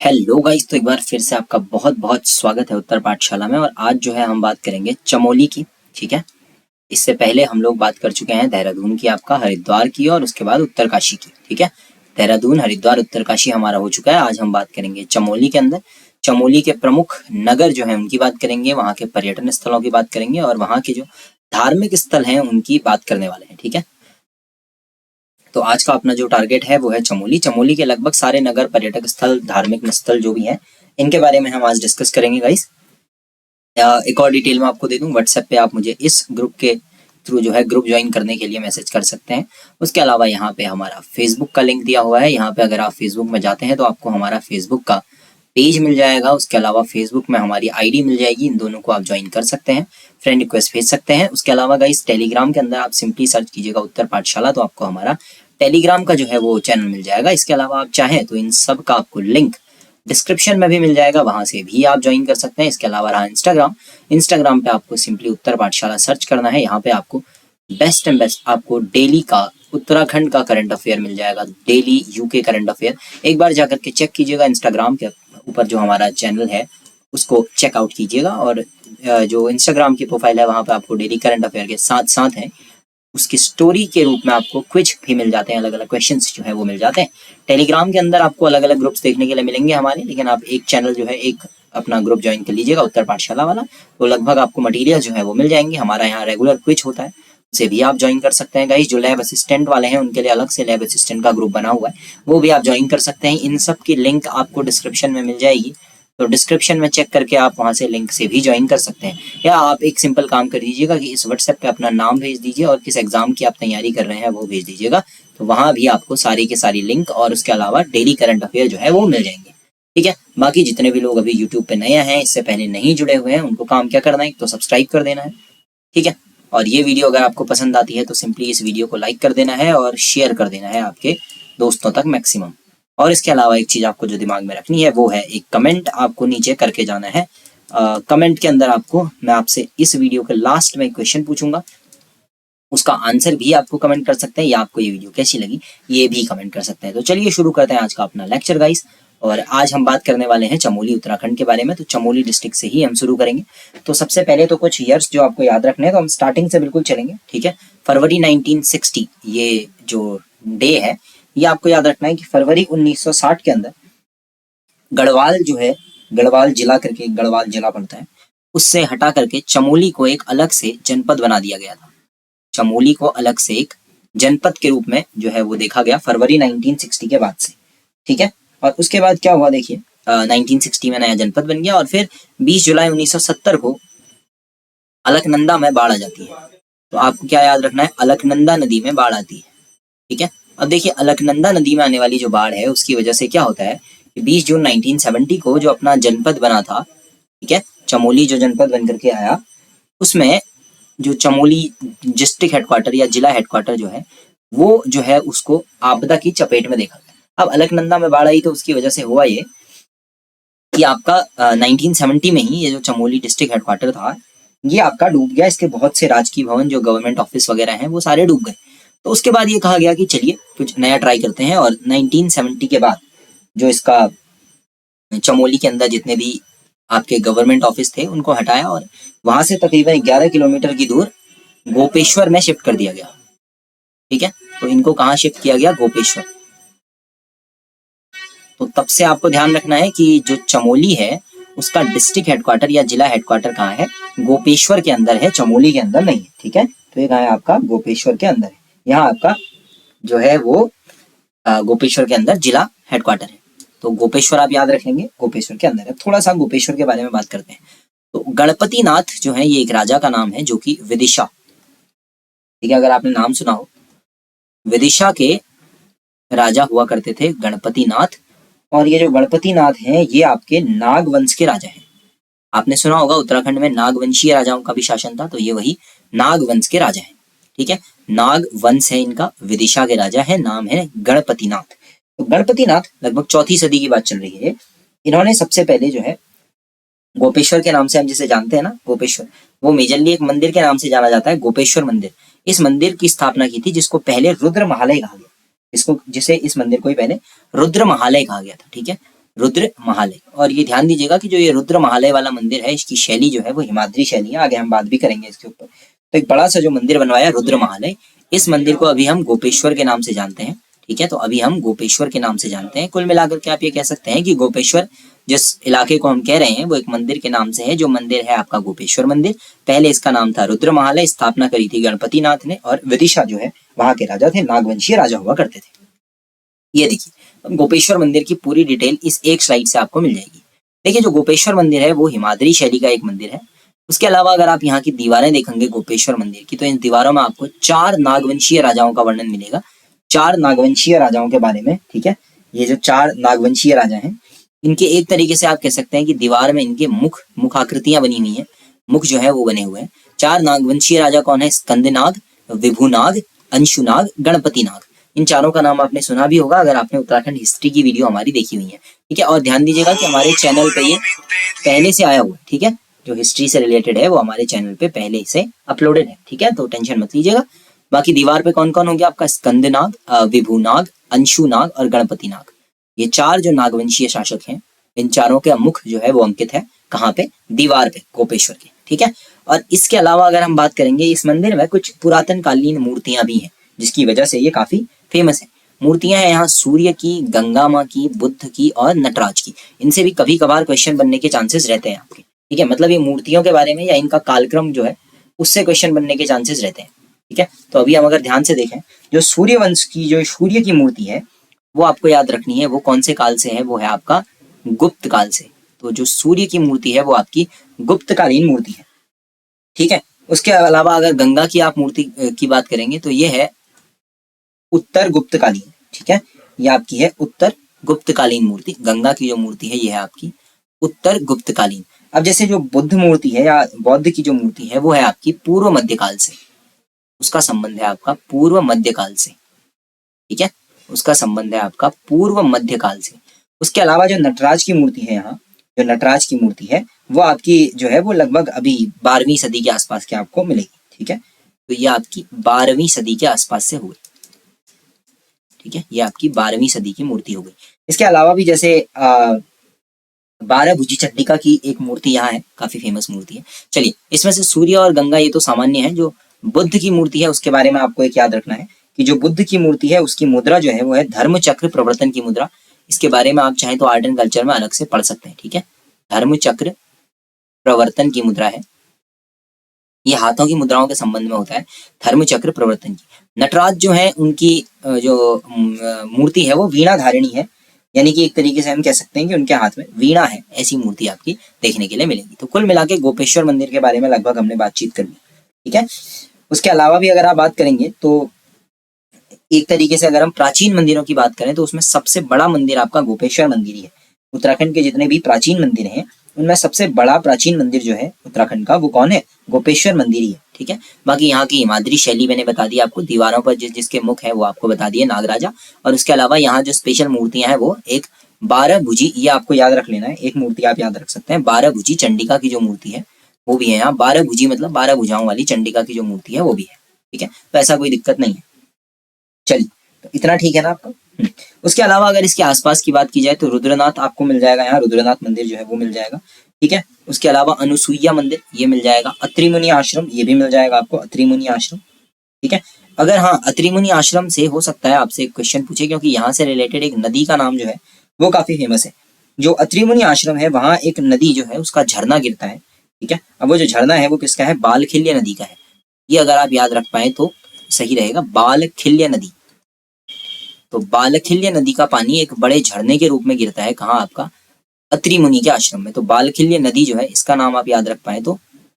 Hello guys, तो एक बार फिर से आपका बहुत बहुत स्वागत है उत्तर पाठशाला में। और आज जो है हम बात करेंगे चमोली की। ठीक है, इससे पहले हम लोग बात कर चुके हैं देहरादून की, आपका हरिद्वार की और उसके बाद उत्तरकाशी की। ठीक है, देहरादून, हरिद्वार, उत्तरकाशी हमारा हो चुका है। आज हम बात करेंगे चमोली के अंदर। चमोली के प्रमुख नगर जो है उनकी बात करेंगे, वहाँ के पर्यटन स्थलों की बात करेंगे और वहाँ के जो धार्मिक स्थल हैं उनकी बात करने वाले हैं। ठीक है, तो आज का अपना जो टारगेट है वो है चमोली। चमोली के लगभग सारे नगर, पर्यटक स्थल, धार्मिक स्थल जो भी हैं, इनके बारे में हम आज डिस्कस करेंगे गाइस। एक और डिटेल में आपको दे दूं, व्हाट्सएप पे आप मुझे इस ग्रुप के थ्रू जो है ग्रुप ज्वाइन करने के लिए मैसेज कर सकते हैं। उसके अलावा यहाँ पे हमारा फेसबुक का लिंक दिया हुआ है। यहाँ पे अगर आप फेसबुक में जाते हैं तो आपको हमारा फेसबुक का पेज मिल जाएगा। उसके अलावा फेसबुक में हमारी आईडी मिल जाएगी, इन दोनों को आप ज्वाइन कर सकते हैं, फ्रेंड रिक्वेस्ट भेज सकते हैं। उसके अलावा गाइस टेलीग्राम के अंदर आप सिंपली सर्च कीजिएगा उत्तर पाठशाला, तो आपको हमारा टेलीग्राम का जो है वो चैनल मिल जाएगा। इसके अलावा आप चाहें तो इन सब का आपको लिंक डिस्क्रिप्शन में भी मिल जाएगा, वहां से भी आप ज्वाइन कर सकते हैं। इसके अलावा रहा इंस्टाग्राम पे आपको सिंपली उत्तर पाठशाला सर्च करना है। यहाँ पे आपको बेस्ट एंड बेस्ट आपको डेली का उत्तराखंड का करंट अफेयर मिल जाएगा, डेली यूके करंट अफेयर। एक बार जाकर के चेक कीजिएगा, इंस्टाग्राम के ऊपर जो हमारा चैनल है उसको चेकआउट कीजिएगा। और जो इंस्टाग्राम की प्रोफाइल है वहाँ पे आपको डेली करंट अफेयर के साथ साथ है उसकी स्टोरी के रूप में आपको क्विज भी मिल जाते हैं, अलग अलग क्वेश्चंस जो है वो मिल जाते हैं। टेलीग्राम के अंदर आपको अलग अलग ग्रुप्स देखने के लिए मिलेंगे हमारे, लेकिन आप एक चैनल जो है, एक अपना ग्रुप ज्वाइन कर लीजिएगा उत्तर पाठशाला वाला, तो लगभग आपको मटेरियल जो है वो मिल जाएंगे। हमारा यहाँ रेगुलर क्विज होता है, उसे भी आप ज्वाइन कर सकते हैं गाइस। जो लैब असिस्टेंट वाले हैं उनके लिए अलग से लैब असिस्टेंट का ग्रुप बना हुआ है, वो भी आप ज्वाइन कर सकते हैं। इन सब की लिंक आपको डिस्क्रिप्शन में मिल जाएगी, तो डिस्क्रिप्शन में चेक करके आप वहां से लिंक से भी ज्वाइन कर सकते हैं। या आप एक सिंपल काम कर दीजिएगा कि इस व्हाट्सएप पे अपना नाम भेज दीजिए और किस एग्जाम की आप तैयारी कर रहे हैं वो भेज दीजिएगा, तो वहां भी आपको सारी की सारी लिंक और उसके अलावा डेली करंट अफेयर जो है वो मिल जाएंगे। ठीक है, बाकी जितने भी लोग अभी यूट्यूब पे नए हैं, इससे पहले नहीं जुड़े हुए हैं, उनको काम क्या करना है, तो सब्सक्राइब कर देना है। ठीक है, और ये वीडियो अगर आपको पसंद आती है तो सिंपली इस वीडियो को लाइक कर देना है और शेयर कर देना है आपके दोस्तों तक मैक्सिमम। और इसके अलावा एक चीज आपको जो दिमाग में रखनी है वो है एक कमेंट आपको नीचे करके जाना है। कमेंट के अंदर आपको, मैं आपसे इस वीडियो के लास्ट में क्वेश्चन पूछूंगा, उसका आंसर भी आपको कमेंट कर सकते हैं, या आपको ये वीडियो कैसी लगी ये भी कमेंट कर सकते हैं। तो चलिए शुरू करते हैं आज का अपना लेक्चर गाइस। और आज हम बात करने वाले हैं चमोली उत्तराखंड के बारे में, तो चमोली डिस्ट्रिक्ट से ही हम शुरू करेंगे। तो सबसे पहले तो कुछ ईयर्स जो आपको याद रखने हैं, तो हम स्टार्टिंग से बिल्कुल चलेंगे। ठीक है, फरवरी 1960 ये जो डे है, ये आपको याद रखना है कि फरवरी 1960 के अंदर गढ़वाल जो है, गढ़वाल जिला करके एक गढ़वाल जिला पड़ता है, उससे हटा करके चमोली को एक अलग से जनपद बना दिया गया था। चमोली को अलग से एक जनपद के रूप में जो है वो देखा गया फरवरी 1960 के बाद से। ठीक है, और उसके बाद क्या हुआ देखिए, 1960 में नया जनपद बन गया और फिर 20 जुलाई 1970 को अलकनंदा में बाढ़ आ जाती है। तो आपको क्या याद रखना है, अलकनंदा नदी में बाढ़ आती है। ठीक है, अब देखिए अलकनंदा नदी में आने वाली जो बाढ़ है उसकी वजह से क्या होता है कि 20 जून 1970 को जो अपना जनपद बना था, ठीक है, चमोली जो जनपद बन करके आया, उसमें जो चमोली डिस्ट्रिक्ट हेडक्वार्टर या जिला हेडक्वार्टर जो है वो जो है उसको आपदा की चपेट में देखा गया। अब अलकनंदा में बाढ़ आई तो उसकी वजह से हुआ ये कि आपका 1970 में ही ये जो चमोली डिस्ट्रिक्ट हेडक्वार्टर था ये आपका डूब गया। इसके बहुत से राजकीय भवन, जो गवर्नमेंट ऑफिस वगैरह हैं, वो सारे डूब गए। तो उसके बाद ये कहा गया कि चलिए कुछ नया ट्राई करते हैं, और 1970 के बाद जो इसका चमोली के अंदर जितने भी आपके गवर्नमेंट ऑफिस थे उनको हटाया और वहां से तकरीबन 11 किलोमीटर की दूर गोपेश्वर में शिफ्ट कर दिया गया। ठीक है, तो इनको कहाँ शिफ्ट किया गया, गोपेश्वर। तो तब से आपको ध्यान रखना है कि जो चमोली है उसका डिस्ट्रिक्ट हेडक्वार्टर या जिला हेडक्वार्टर कहाँ है, गोपेश्वर के अंदर है, चमोली के अंदर नहीं है। ठीक है, तो ये कहाँ है आपका, गोपेश्वर के अंदर है। यहाँ आपका जो है वो गोपेश्वर के अंदर जिला हेडक्वार्टर है। तो गोपेश्वर आप याद रखेंगे, गोपेश्वर के अंदर है। थोड़ा सा गोपेश्वर के बारे में बात करते हैं। तो गणपति नाथ जो है ये एक राजा का नाम है जो कि विदिशा, ठीक है, अगर आपने नाम सुना हो, विदिशा के राजा हुआ करते थे गणपति नाथ। और ये जो गणपति नाथ हैं ये आपके नाग वंश के राजा हैं। आपने सुना होगा उत्तराखंड में नागवंशीय राजाओं का भी शासन था, तो ये वही नाग वंश के राजा हैं। ठीक है, नाग वंश है इनका, विदिशा के राजा है, नाम है गणपति नाथ। तो गणपति नाथ लगभग 4वीं सदी की बात चल रही है। इन्होंने सबसे पहले जो है गोपेश्वर के नाम से हम जिसे जानते हैं ना, गोपेश्वर, वो मेजरली एक मंदिर के नाम से जाना जाता है, गोपेश्वर मंदिर। इस मंदिर की स्थापना की थी जिसको पहले रुद्र महालय कहा गया, जिसे इस मंदिर को ही पहले रुद्र महालय कहा गया था। ठीक है, रुद्र महालय। और ये ध्यान दीजिएगा कि जो ये रुद्र महालय वाला मंदिर है, इसकी शैली जो है वो हिमाद्री शैली है। आगे हम बात भी करेंगे इसके ऊपर। तो एक बड़ा सा जो मंदिर बनवाया रुद्र महालय, इस मंदिर को अभी हम गोपेश्वर के नाम से जानते हैं। ठीक है, तो अभी हम गोपेश्वर के नाम से जानते हैं। कुल मिलाकर के आप ये कह सकते हैं कि गोपेश्वर जिस इलाके को हम कह रहे हैं वो एक मंदिर के नाम से है, जो मंदिर है आपका गोपेश्वर मंदिर। पहले इसका नाम था रुद्र महालय, स्थापना करी थी गणपति नाथ ने, और विदिशा जो है वहां के राजा थे, नागवंशीय राजा हुआ करते थे। ये देखिए, गोपेश्वर मंदिर की पूरी डिटेल इस एक स्लाइड से आपको मिल जाएगी। देखिए, जो गोपेश्वर मंदिर है वो हिमाद्री शैली का एक मंदिर है। उसके अलावा अगर आप यहाँ की दीवारें देखेंगे गोपेश्वर मंदिर की, तो इन दीवारों में आपको 4 नागवंशीय राजाओं का वर्णन मिलेगा। 4 नागवंशीय राजाओं के बारे में। ठीक है, ये जो 4 नागवंशीय राजा हैं, इनके एक तरीके से आप कह सकते हैं कि दीवार में इनके मुख आकृतियां बनी हुई हैं, मुख जो है वो बने हुए हैं। 4 नागवंशीय राजा कौन है? स्कंदनाग, विभुनाग, अंशुनाग, गणपति नाग। इन चारों का नाम आपने सुना भी होगा अगर आपने उत्तराखंड हिस्ट्री की वीडियो हमारी देखी हुई है। ठीक है, और ध्यान दीजिएगा कि हमारे चैनल पे ये पहले से आया हुआ है। ठीक है, जो हिस्ट्री से रिलेटेड है वो हमारे चैनल पे पहले से अपलोडेड है। ठीक है, तो टेंशन मत लीजिएगा। बाकी दीवार पे कौन कौन हो गया आपका? स्कंदनाग, विभुनाग, अंशुनाग और गणपति नाग। ये 4 जो नागवंशीय शासक हैं, इन चारों का मुख जो है वो अंकित है कहाँ पे? दीवार पे, गोपेश्वर के। ठीक है, और इसके अलावा अगर हम बात करेंगे, इस मंदिर में कुछ पुरातन कालीन मूर्तियां भी हैं, जिसकी वजह से ये काफी फेमस है। मूर्तियां हैं यहाँ सूर्य की, गंगा माँ की, बुद्ध की और नटराज की। इनसे भी कभी कभार क्वेश्चन बनने के चांसेस रहते हैं आपके। ठीक है, मतलब ये मूर्तियों के बारे में या इनका कालक्रम जो है उससे क्वेश्चन बनने के चांसेस रहते हैं। ठीक है, तो अभी हम अगर ध्यान से देखें, जो सूर्यवंश की जो सूर्य की मूर्ति है वो आपको याद रखनी है। वो कौन से काल से है? वो है आपका गुप्त काल से। तो जो सूर्य की मूर्ति है वो आपकी गुप्तकालीन मूर्ति है। ठीक है, उसके अलावा अगर गंगा की आप मूर्ति की बात करेंगे तो ये है उत्तर गुप्तकालीन। ठीक है, ये आपकी है उत्तर गुप्तकालीन मूर्ति। गंगा की जो मूर्ति है ये है आपकी उत्तर गुप्तकालीन। अब जैसे जो बुद्ध मूर्ति है या बौद्ध की जो मूर्ति है वो है आपकी पूर्व मध्यकाल से। उसका संबंध है आपका पूर्व मध्यकाल से। ठीक है, उसका संबंध है आपका पूर्व मध्यकाल से। उसके अलावा जो नटराज की मूर्ति है, यहाँ जो नटराज की मूर्ति है वो आपकी जो है वो लगभग अभी 12वीं सदी के आसपास के आपको मिलेगी। ठीक है, तो ये आपकी 12वीं सदी के आसपास से हुई। ठीक है, ये आपकी 12वीं सदी की मूर्ति हो गई। इसके अलावा भी जैसे 12 भुजी चंडिका की एक मूर्ति यहाँ है, काफी फेमस मूर्ति है। चलिए, इसमें से सूर्य और गंगा ये तो सामान्य है। जो बुद्ध की मूर्ति है उसके बारे में आपको एक याद रखना है कि जो बुद्ध की मूर्ति है उसकी मुद्रा जो है वो है धर्म चक्र प्रवर्तन की मुद्रा। इसके बारे में आप चाहें तो आर्ट एंड कल्चर में अलग से पढ़ सकते हैं। ठीक है, धर्म चक्र प्रवर्तन की मुद्रा है, ये हाथों की मुद्राओं के संबंध में होता है, धर्म चक्र प्रवर्तन की। नटराज जो है उनकी जो मूर्ति है वो वीणा धारिणी है, यानी कि एक तरीके से हम कह सकते हैं कि उनके हाथ में वीणा है। ऐसी मूर्ति आपकी देखने के लिए मिलेगी। तो कुल मिला के गोपेश्वर मंदिर के बारे में लगभग हमने बातचीत कर ली। ठीक है, उसके अलावा भी अगर आप बात करेंगे तो एक तरीके से अगर हम प्राचीन मंदिरों की बात करें तो उसमें सबसे बड़ा मंदिर आपका गोपेश्वर मंदिर ही है। उत्तराखंड के जितने भी प्राचीन मंदिर हैं उनमें सबसे बड़ा प्राचीन मंदिर जो है उत्तराखंड का वो कौन है? गोपेश्वर मंदिर ही है। ठीक है, बाकी यहाँ की हिमाद्री शैली मैंने बता दी आपको, दीवारों पर जिसके मुख है वो आपको बता दिए नागराजा। और उसके अलावा यहाँ जो स्पेशल मूर्तियां हैं वो एक 12 भुजी, ये आपको याद रख लेना है, एक मूर्ति आप याद रख सकते हैं। 12 भुजी चंडिका की जो मूर्ति है वो भी है यहाँ। 12 भुजी मतलब 12 भुजाओं वाली चंडिका की जो मूर्ति है वो भी है। ठीक है, तो ऐसा कोई दिक्कत नहीं है। चलिए, तो इतना ठीक है ना आपको। उसके अलावा अगर इसके आसपास की बात की जाए तो रुद्रनाथ आपको मिल जाएगा, यहाँ रुद्रनाथ मंदिर जो है वो मिल जाएगा। ठीक है, उसके अलावा अनुसुईया मंदिर ये मिल जाएगा, अत्रि मुनि आश्रम ये भी मिल जाएगा आपको, अत्रि मुनि आश्रम। ठीक है, अगर हाँ अत्रि मुनि आश्रम से हो सकता है आपसे एक क्वेश्चन पूछे, क्योंकि यहाँ से रिलेटेड एक नदी का नाम जो है वो काफी फेमस है। जो अत्रि मुनि आश्रम है वहाँ एक नदी जो है उसका झरना गिरता है। ठीक है, अब वो जो झरना है वो किसका है? बालखिल्य नदी का है। ये अगर आप याद रख पाए तो सही रहेगा, बालखिल्य नदी। तो बालखिल्य नदी का पानी एक बड़े झरने के रूप में गिरता है, कहाँ? आपका अत्रि मुनि के आश्रम में। तो बालखिल्य नदी जो है इसका नाम आप याद रख पाए तो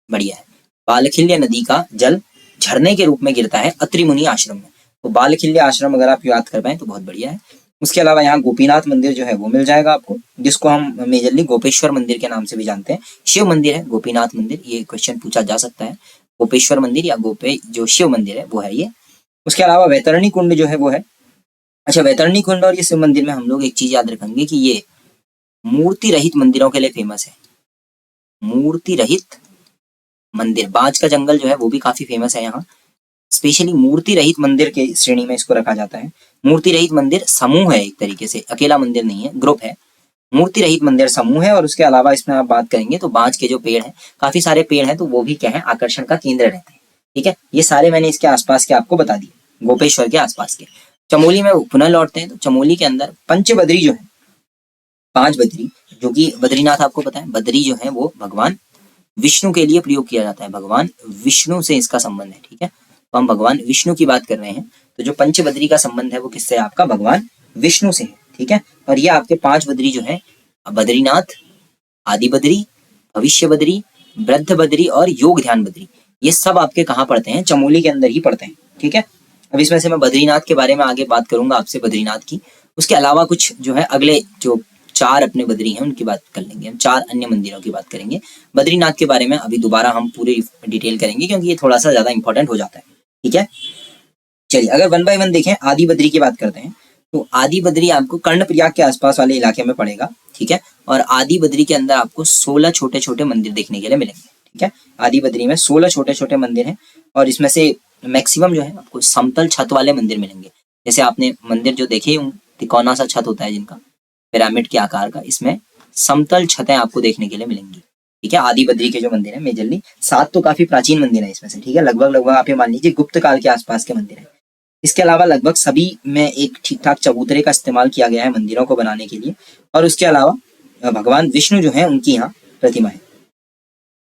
बढ़िया है। बालखिल्य नदी का जल झरने के रूप में गिरता है अत्रि मुनि आश्रम में। तो बालखिल्य आश्रम अगर आप याद कर पाए तो बहुत बढ़िया है। उसके अलावा यहाँ गोपीनाथ मंदिर जो है वो मिल जाएगा आपको, जिसको हम मेजरली गोपेश्वर मंदिर के नाम से भी जानते हैं। शिव मंदिर है गोपीनाथ मंदिर, ये क्वेश्चन पूछा जा सकता है। गोपेश्वर मंदिर या जो शिव मंदिर है वो है ये। उसके अलावा वैतरणी कुंड जो है वो है। अच्छा, वैतरणी कुंड और ये शिव मंदिर में हम लोग एक चीज याद रखेंगे कि ये मूर्ति रहित मंदिरों के लिए फेमस है। मूर्ति रहित मंदिर, बाज का जंगल जो है वो भी काफी फेमस है यहाँ। स्पेशली मूर्ति रहित मंदिर के श्रेणी में इसको रखा जाता है। मूर्ति रहित मंदिर समूह है, एक तरीके से अकेला मंदिर नहीं है, ग्रुप है। मूर्ति रहित मंदिर समूह है। और उसके अलावा इसमें आप बात करेंगे तो बांज के जो पेड़ हैं, काफी सारे पेड़ हैं, तो वो भी क्या है, आकर्षण का केंद्र रहते हैं। ठीक है, ये सारे मैंने इसके आसपास के आपको बता दिए, गोपेश्वर के आसपास के। चमोली में पुनः लौटते हैं, तो चमोली के अंदर पंचबद्री जो है, 5 बद्री, जो कि बद्रीनाथ आपको पता है, बद्री जो है वो भगवान विष्णु के लिए प्रयोग किया जाता है, भगवान विष्णु से इसका संबंध है। ठीक है, तो हम भगवान विष्णु की बात कर रहे हैं, तो जो पंचबद्री का संबंध है वो किससे है, आपका भगवान विष्णु से है। ठीक है, और ये आपके 5 बद्री जो है, बद्रीनाथ, आदि बद्री, भविष्य बद्री, वृद्ध बद्री और योग ध्यान बद्री, ये सब आपके कहाँ पड़ते हैं, चमोली के अंदर ही पड़ते हैं। ठीक है, अब इसमें से मैं बद्रीनाथ के बारे में आगे बात करूंगा आपसे, बद्रीनाथ की। उसके अलावा कुछ जो है अगले जो 4 अपने बद्री हैं उनकी बात कर लेंगे हम, 4 अन्य मंदिरों की बात करेंगे। बद्रीनाथ के बारे में अभी दोबारा हम पूरी डिटेल करेंगे, क्योंकि ये थोड़ा सा ज्यादा इंपॉर्टेंट हो जाता है। ठीक है, चलिए अगर 1 बाय 1 देखें, आदि बद्री की बात करते हैं, तो आदि बद्री आपको कर्णप्रयाग के आसपास वाले इलाके में पड़ेगा। ठीक है, और आदि बद्री के अंदर आपको 16 छोटे छोटे मंदिर देखने के लिए मिलेंगे। ठीक है, आदि बद्री में 16 छोटे छोटे मंदिर हैं, और इसमें से मैक्सिमम जो है आपको समतल छत वाले मंदिर मिलेंगे। जैसे आपने मंदिर जो देखे, तिकोना सा छत होता है जिनका, पिरामिड के आकार का, इसमें समतल छतें आपको देखने के लिए मिलेंगी। ठीक है, आदि बद्री के जो मंदिर है मेजरली 7 तो काफी प्राचीन मंदिर है इसमें से। ठीक है, लगभग आप ये मान लीजिए गुप्त काल के आसपास के मंदिर है। इसके अलावा लगभग सभी में एक ठीक ठाक चबूतरे का इस्तेमाल किया गया है मंदिरों को बनाने के लिए। और उसके अलावा भगवान विष्णु जो है उनकी यहाँ प्रतिमा है।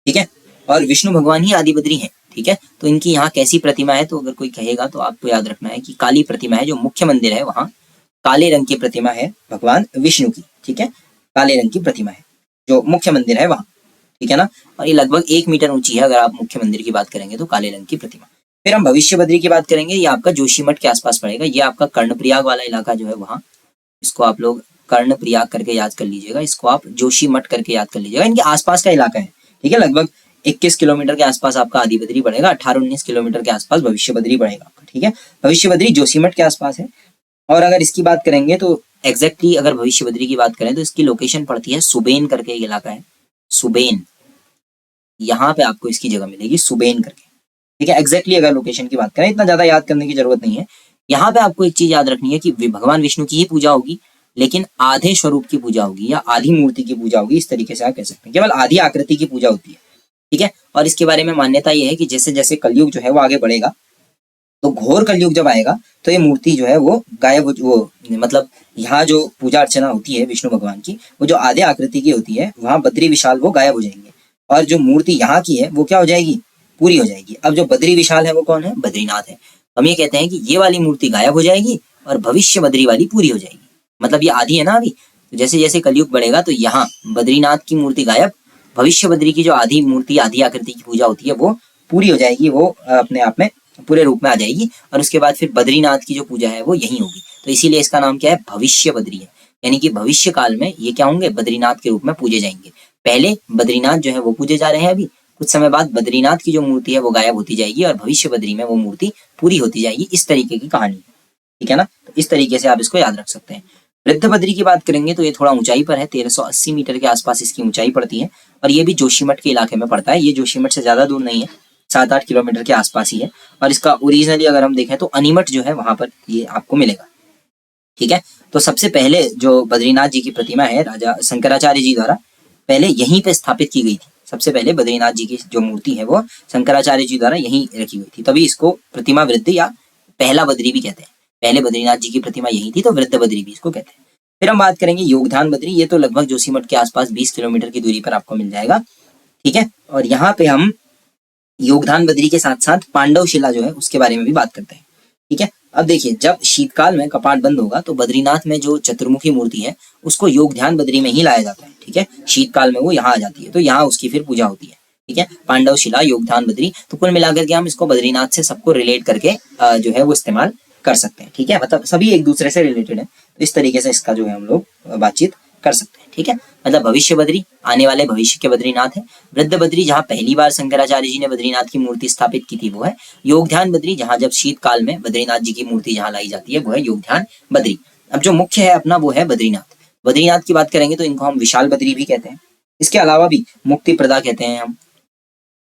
ठीक है, और विष्णु भगवान ही आदि बद्री हैं। ठीक है, तो इनकी यहाँ कैसी प्रतिमा है, तो अगर कोई कहेगा तो आपको याद रखना है कि काली प्रतिमा है। जो मुख्य मंदिर है वहाँ काले रंग की प्रतिमा है भगवान विष्णु की। ठीक है, काले रंग की प्रतिमा है जो मुख्य मंदिर है वहाँ। ठीक है ना, और ये लगभग 1 मीटर ऊंची है अगर आप मुख्य मंदिर की बात करेंगे तो, काले रंग की प्रतिमा। फिर हम भविष्य बद्री की बात करेंगे, ये आपका जोशीमठ के आसपास पड़ेगा। ये आपका कर्णप्रयाग वाला इलाका जो है वहाँ, इसको आप लोग कर्णप्रयाग करके याद कर लीजिएगा, इसको आप जोशीमठ करके याद कर लीजिएगा। इनके आसपास का इलाका है। ठीक है, लगभग 21 किलोमीटर के आसपास आपका आदि बद्री पड़ेगा, 18-19 किलोमीटर के आसपास भविष्य बद्री पड़ेगा आपका। ठीक है, भविष्य बद्री जोशीमठ के आसपास है। और अगर इसकी बात करेंगे तो एग्जैक्टली अगर भविष्य बद्री की बात करें तो इसकी लोकेशन पड़ती है सुबेन करके, एक इलाका है सुबेन, यहाँ पे आपको इसकी जगह मिलेगी सुबेन करके। ठीक है, एग्जैक्टली अगर लोकेशन की बात करें, इतना ज्यादा याद करने की जरूरत नहीं है। यहाँ पे आपको एक चीज याद रखनी है कि भगवान विष्णु की ही पूजा होगी, लेकिन आधे स्वरूप की पूजा होगी या आधी मूर्ति की पूजा होगी, इस तरीके से आप कह सकते हैं, केवल आधी आकृति की पूजा होती है। ठीक है, और इसके बारे में मान्यता यह है कि जैसे जैसे कलयुग जो है वो आगे बढ़ेगा, तो घोर कलयुग जब आएगा तो ये मूर्ति जो है वो गायब, वो मतलब यहाँ जो पूजा अर्चना होती है विष्णु भगवान की, वो जो आधे आकृति की होती है, वहाँ बद्री विशाल वो गायब हो जाएंगे, और जो मूर्ति यहाँ की है वो क्या हो जाएगी, पूरी हो जाएगी। अब जो बद्री विशाल है वो कौन है, बद्रीनाथ है। हम ये कहते हैं कि ये वाली मूर्ति गायब हो जाएगी और भविष्य बद्री वाली पूरी हो जाएगी। मतलब ये आधी है ना अभी, तो जैसे जैसे कलयुग बढ़ेगा तो यहाँ बद्रीनाथ की मूर्ति गायब, भविष्य बद्री की जो आधी मूर्ति, आधी आकृति की पूजा होती है वो पूरी हो जाएगी, वो अपने आप में पूरे रूप में आ जाएगी, और उसके बाद फिर बद्रीनाथ की जो पूजा है वो यही होगी। तो इसीलिए इसका नाम क्या है, भविष्य बद्री है। यानी कि भविष्य काल में ये क्या होंगे, बद्रीनाथ के रूप में पूजे जाएंगे। पहले बद्रीनाथ जो है वो पूजे जा रहे हैं, अभी कुछ समय बाद बद्रीनाथ की जो मूर्ति है वो गायब होती जाएगी और भविष्य बद्री में वो मूर्ति पूरी होती जाएगी। इस तरीके की कहानी है। ठीक है ना, तो इस तरीके से आप इसको याद रख सकते हैं। वृद्ध बद्री की बात करेंगे तो ये थोड़ा ऊंचाई पर है, 1380 मीटर के आसपास इसकी ऊंचाई पड़ती है, और ये भी जोशीमठ के इलाके में पड़ता है। ये जोशीमठ से ज्यादा दूर नहीं है, 7-8 किलोमीटर के आसपास ही है। और इसका ओरिजिनली अगर हम देखें तो अनीमठ जो है वहां पर ये आपको मिलेगा। ठीक है, तो सबसे पहले जो बद्रीनाथ जी की प्रतिमा है राजा शंकराचार्य जी द्वारा पहले यहीं पे स्थापित की गई थी। सबसे पहले बद्रीनाथ जी की जो मूर्ति है वो शंकराचार्य जी द्वारा यहीं रखी हुई थी, तभी इसको प्रतिमा वृद्ध या पहला बद्री भी कहते हैं। पहले बद्रीनाथ जी की प्रतिमा यही थी तो वृद्ध बद्री भी इसको कहते हैं। फिर हम बात करेंगे योगधान बद्री, ये तो लगभग जोशीमठ के आसपास 20 किलोमीटर की दूरी पर आपको मिल जाएगा। ठीक है, और यहाँ पे हम योगधान बद्री के साथ साथ पांडव शिला जो है उसके बारे में भी बात करते हैं। ठीक है, अब देखिए जब शीतकाल में कपाट बंद होगा तो बद्रीनाथ में जो चतुर्मुखी मूर्ति है उसको योगध्यान बद्री में ही लाया जाता है। ठीक है, शीतकाल में वो यहाँ आ जाती है, तो यहाँ उसकी फिर पूजा होती है। ठीक है, पांडव शिला, योगध्यान बद्री, तो कुल मिलाकर के हम इसको बद्रीनाथ से सबको रिलेट करके जो है वो इस्तेमाल कर सकते हैं। ठीक है, मतलब सभी एक दूसरे से रिलेटेड है, तो इस तरीके से इसका जो है हम लोग बातचीत कर सकते हैं। ठीक है, मतलब भविष्य बद्री आने वाले भविष्य के बद्रीनाथ है। वृद्ध बद्री जहाँ पहली बार शंकराचार्य जी ने बद्रीनाथ की मूर्ति स्थापित की थी वो है। योगध्यान बद्री जहाँ जब शीतकाल में बद्रीनाथ जी की मूर्ति जहाँ लाई जाती है वो है योगध्यान बद्री। अब जो मुख्य है अपना वो है बद्रीनाथ। बद्रीनाथ की बात करेंगे तो इनको हम विशाल बद्री भी कहते हैं। इसके अलावा भी मुक्ति प्रदा कहते हैं हम,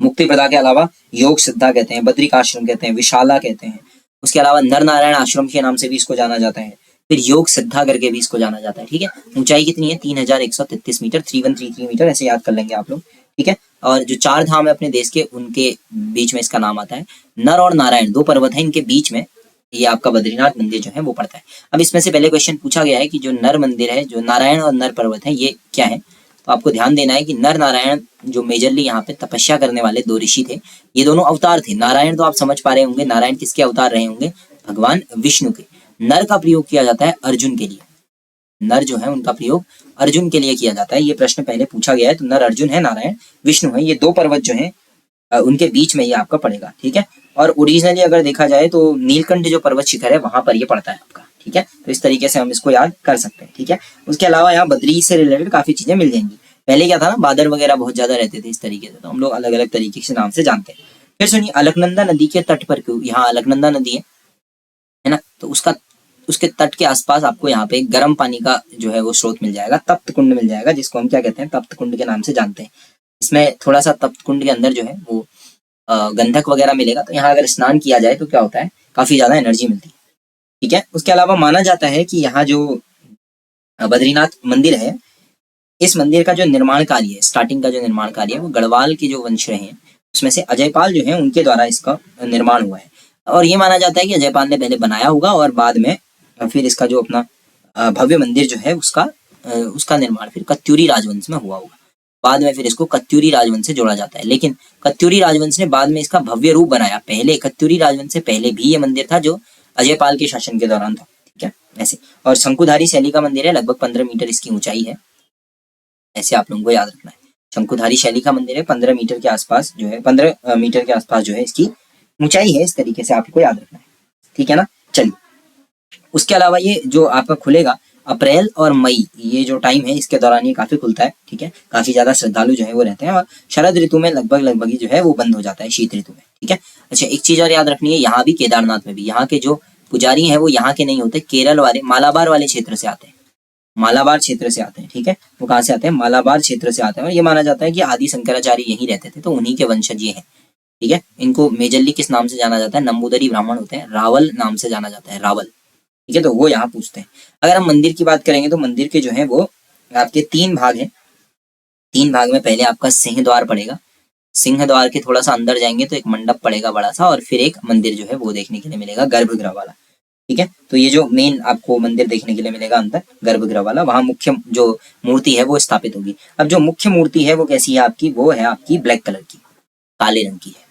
मुक्ति प्रदा के अलावा योग सिद्धा कहते हैं, बद्रिकाश्रम कहते हैं, विशाला कहते हैं। उसके अलावा नर नारायण आश्रम के नाम से भी इसको जाना जाता है। फिर योग सिद्धा करके भी इसको जाना जाता है, ठीक है। ऊंचाई कितनी है? 3133 मीटर, 3133 मीटर, ऐसे याद कर लेंगे आप लोग, ठीक है। और जो 4 धाम है अपने देश के, उनके बीच में इसका नाम आता है। नर और नारायण 2 पर्वत है, इनके बीच में ये आपका बद्रीनाथ मंदिर जो है वो पड़ता है। अब इसमें से पहले क्वेश्चन पूछा गया है कि जो नर मंदिर है, जो नारायण और नर पर्वत है, ये क्या है? तो आपको ध्यान देना है कि नर नारायण जो मेजरली यहाँ पे तपस्या करने वाले 2 ऋषि थे, ये दोनों अवतार थे। नारायण तो आप समझ पा रहे होंगे, नारायण किसके अवतार रहे होंगे? भगवान विष्णु के। नर का प्रयोग किया जाता है अर्जुन के लिए, नर जो है उनका प्रयोग अर्जुन के लिए किया जाता है। ये प्रश्न पहले पूछा गया है, तो नर अर्जुन है, नारायण विष्णु है। ये 2 पर्वत जो है उनके बीच में ये आपका पड़ेगा, ठीक है। और ओरिजिनली अगर देखा जाए तो नीलकंठ जो पर्वत शिखर है वहां पर ये पड़ता है आपका, ठीक है। तो इस तरीके से हम इसको याद कर सकते हैं, ठीक है। उसके अलावा यहाँ बद्री से रिलेटेड काफी चीजें मिल जाएंगी। पहले क्या था ना, बादल वगैरह बहुत ज्यादा रहते थे इस तरीके से, तो हम लोग अलग अलग तरीके से नाम से जानते हैं। फिर सुनिए, अलकनंदा नदी के तट पर क्यों? यहाँ अलकनंदा नदी है ना, तो उसके तट के आसपास आपको यहाँ पे गर्म पानी का जो है वो स्रोत मिल जाएगा, तप्त कुंड मिल जाएगा, जिसको हम क्या कहते हैं? तप्त कुंड के नाम से जानते हैं। इसमें थोड़ा सा तप्त कुंड के अंदर जो है वो गंधक वगैरह मिलेगा, तो यहाँ अगर स्नान किया जाए तो क्या होता है? काफी ज्यादा एनर्जी मिलती है, ठीक है। उसके अलावा माना जाता है कि यहाँ जो बद्रीनाथ मंदिर है, इस मंदिर का जो निर्माण कार्य है, स्टार्टिंग का जो निर्माण कार्य है, वो गढ़वाल के जो वंश रहे हैं उसमें से अजयपाल जो है उनके द्वारा इसका निर्माण हुआ है। और ये माना जाता है कि अजयपाल ने पहले बनाया होगा और बाद में फिर इसका जो अपना भव्य मंदिर जो है उसका निर्माण फिर कत्यूरी राजवंश में हुआ होगा। बाद में फिर इसको कत्यूरी राजवंश से जोड़ा जाता है, लेकिन कत्यूरी राजवंश ने बाद में इसका भव्य रूप बनाया। पहले कत्यूरी राजवंश से पहले भी ये मंदिर था जो अजयपाल के शासन के दौरान था, ठीक है, ऐसे। और शंकुधारी शैली का मंदिर है, लगभग 15 मीटर इसकी ऊंचाई है, ऐसे आप लोगों को याद रखना है। शंकुधारी शैली का मंदिर है, 15 मीटर के आसपास जो है, 15 मीटर के आसपास जो है इसकी ऊंचाई है, इस तरीके से आपको याद रखना है, ठीक है ना। चलिए, उसके अलावा ये जो आपका खुलेगा अप्रैल और मई, ये जो टाइम है इसके दौरान ये काफी खुलता है, ठीक है। काफी ज्यादा श्रद्धालु जो है वो रहते हैं, और शरद ऋतु में लगभग ही जो है वो बंद हो जाता है, शीत ऋतु में, ठीक है। अच्छा, एक चीज और याद रखनी है, यहाँ भी केदारनाथ में भी यहाँ के जो पुजारी हैं वो यहाँ के नहीं होते, केरल वाले मालाबार वाले क्षेत्र से आते हैं, मालाबार क्षेत्र से आते हैं, ठीक है। वो कहाँ से आते हैं? मालाबार क्षेत्र से आते हैं। और ये माना जाता है कि आदि शंकराचार्य यहीं रहते थे, तो उन्हीं के वंशज ये हैं, ठीक है। इनको मेजरली किस नाम से जाना जाता है? नंबूदरी ब्राह्मण होते हैं, रावल नाम से जाना जाता है, रावल, ठीक है। तो वो यहाँ पूछते हैं। अगर हम मंदिर की बात करेंगे तो मंदिर के जो है वो आपके 3 भाग हैं। 3 भाग में पहले आपका सिंह द्वार पड़ेगा, सिंह द्वार के थोड़ा सा अंदर जाएंगे तो एक मंडप पड़ेगा बड़ा सा, और फिर एक मंदिर जो है वो देखने के लिए मिलेगा, गर्भगृह वाला, ठीक है। तो ये जो मेन आपको मंदिर देखने के लिए मिलेगा अंदर, गर्भगृह वाला, वहां मुख्य जो मूर्ति है वो स्थापित होगी। अब जो मुख्य मूर्ति है वो कैसी है आपकी? वो है आपकी ब्लैक कलर की, काले रंग की है,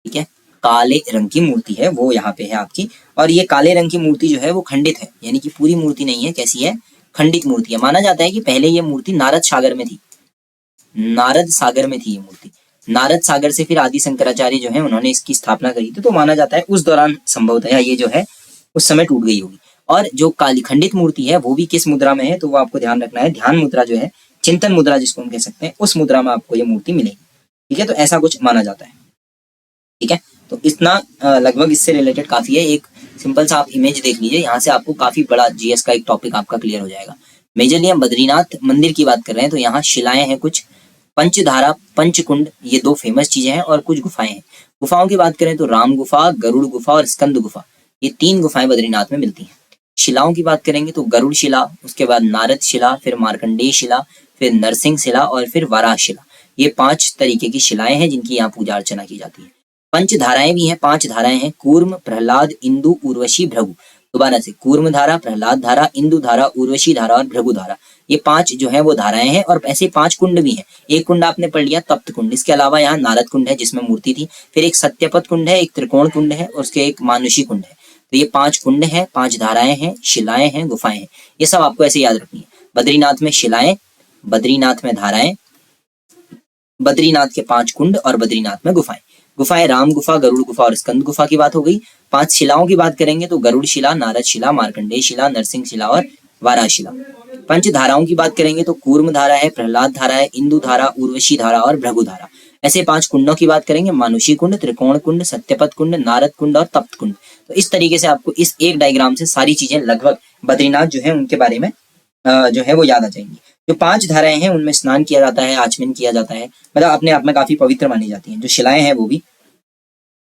ठीक है। काले रंग की मूर्ति है वो यहाँ पे है आपकी। और ये काले रंग की मूर्ति जो है वो खंडित है, यानी कि पूरी मूर्ति नहीं है, कैसी है? खंडित मूर्ति है। माना जाता है कि पहले ये मूर्ति नारद सागर में थी, नारद सागर में थी ये मूर्ति। नारद सागर से फिर आदि शंकराचार्य जो है उन्होंने इसकी स्थापना करी थी, तो माना जाता है उस दौरान संभवतः ये जो है उस समय टूट गई होगी। और जो काली खंडित मूर्ति है वो भी किस मुद्रा में है? तो वो आपको ध्यान रखना है, ध्यान मुद्रा जो है, चिंतन मुद्रा जिसको हम कह सकते हैं, उस मुद्रा में आपको ये मूर्ति मिलेगी, ठीक है। तो ऐसा कुछ माना जाता है, ठीक है। तो इतना लगभग इससे रिलेटेड काफी है। एक सिंपल सा आप इमेज देख लीजिए, यहाँ से आपको काफी बड़ा जीएस का एक टॉपिक आपका क्लियर हो जाएगा। मेजरली हम बद्रीनाथ मंदिर की बात कर रहे हैं, तो यहाँ शिलाएं हैं कुछ, पंचधारा, पंचकुंड, ये 2 फेमस चीजें हैं, और कुछ गुफाएं हैं। गुफाओं की बात करें तो राम गुफा, गरुड़ गुफा और स्कंद गुफा, ये 3 गुफाएं बद्रीनाथ में मिलती हैं। शिलाओं की बात करेंगे तो गरुड़ शिला, उसके बाद नारद शिला, फिर मार्कंडेय शिला, फिर नरसिंह शिला और फिर वराह शिला, ये 5 तरीके की शिलाएं हैं जिनकी यहाँ पूजा अर्चना की जाती है। पंचधाराएं भी हैं, 5 धाराएं हैं, कूर्म, प्रहलाद, इंदु, उर्वशी, भृगु। दोबारा से, कूर्म धारा, प्रहलाद धारा, इंदु धारा, उर्वशी धारा और भृगु धारा, ये 5 जो है वो धाराएं हैं। और ऐसे 5 कुंड भी हैं। एक कुंड आपने पढ़ लिया, तप्त कुंड। इसके अलावा यहाँ नारद कुंड है जिसमें मूर्ति थी, फिर एक सत्यपथ कुंड है, एक त्रिकोण कुंड है, और उसके एक मानुषी कुंड है। तो ये 5 कुंड है, 5 धाराएं हैं, शिलाएं हैं, गुफाएं हैं, ये सब आपको ऐसे याद रखनी है। बद्रीनाथ में शिलाएं, बद्रीनाथ में धाराएं, बद्रीनाथ के 5 कुंड और बद्रीनाथ में गुफाएं। गुफाएं राम गुफा, गरुड़ गुफा और स्कंद गुफा की बात हो गई। 5 शिलाओं की बात करेंगे तो गरुड़ शिला, नारद शिला, मार्कंडेय शिला, नरसिंह शिला और वाराह शिला। पंच धाराओं की बात करेंगे तो कूर्म धारा है, प्रहलाद धारा है, इंदु धारा, उर्वशी धारा और भृगु धारा। ऐसे 5 कुंडों की बात करेंगे, मानुषी कुंड, त्रिकोण कुंड, सत्यपथ कुंड, नारद कुंड और तप्त कुंड। तो इस तरीके से आपको इस एक डायग्राम से सारी चीजें लगभग बद्रीनाथ जो है उनके बारे में जो है वो याद आ जाएंगी। जो 5 धाराएं हैं उनमें स्नान किया जाता है, आचमन किया जाता है, मतलब अपने आप में काफी पवित्र मानी जाती हैं। जो शिलाएं हैं वो भी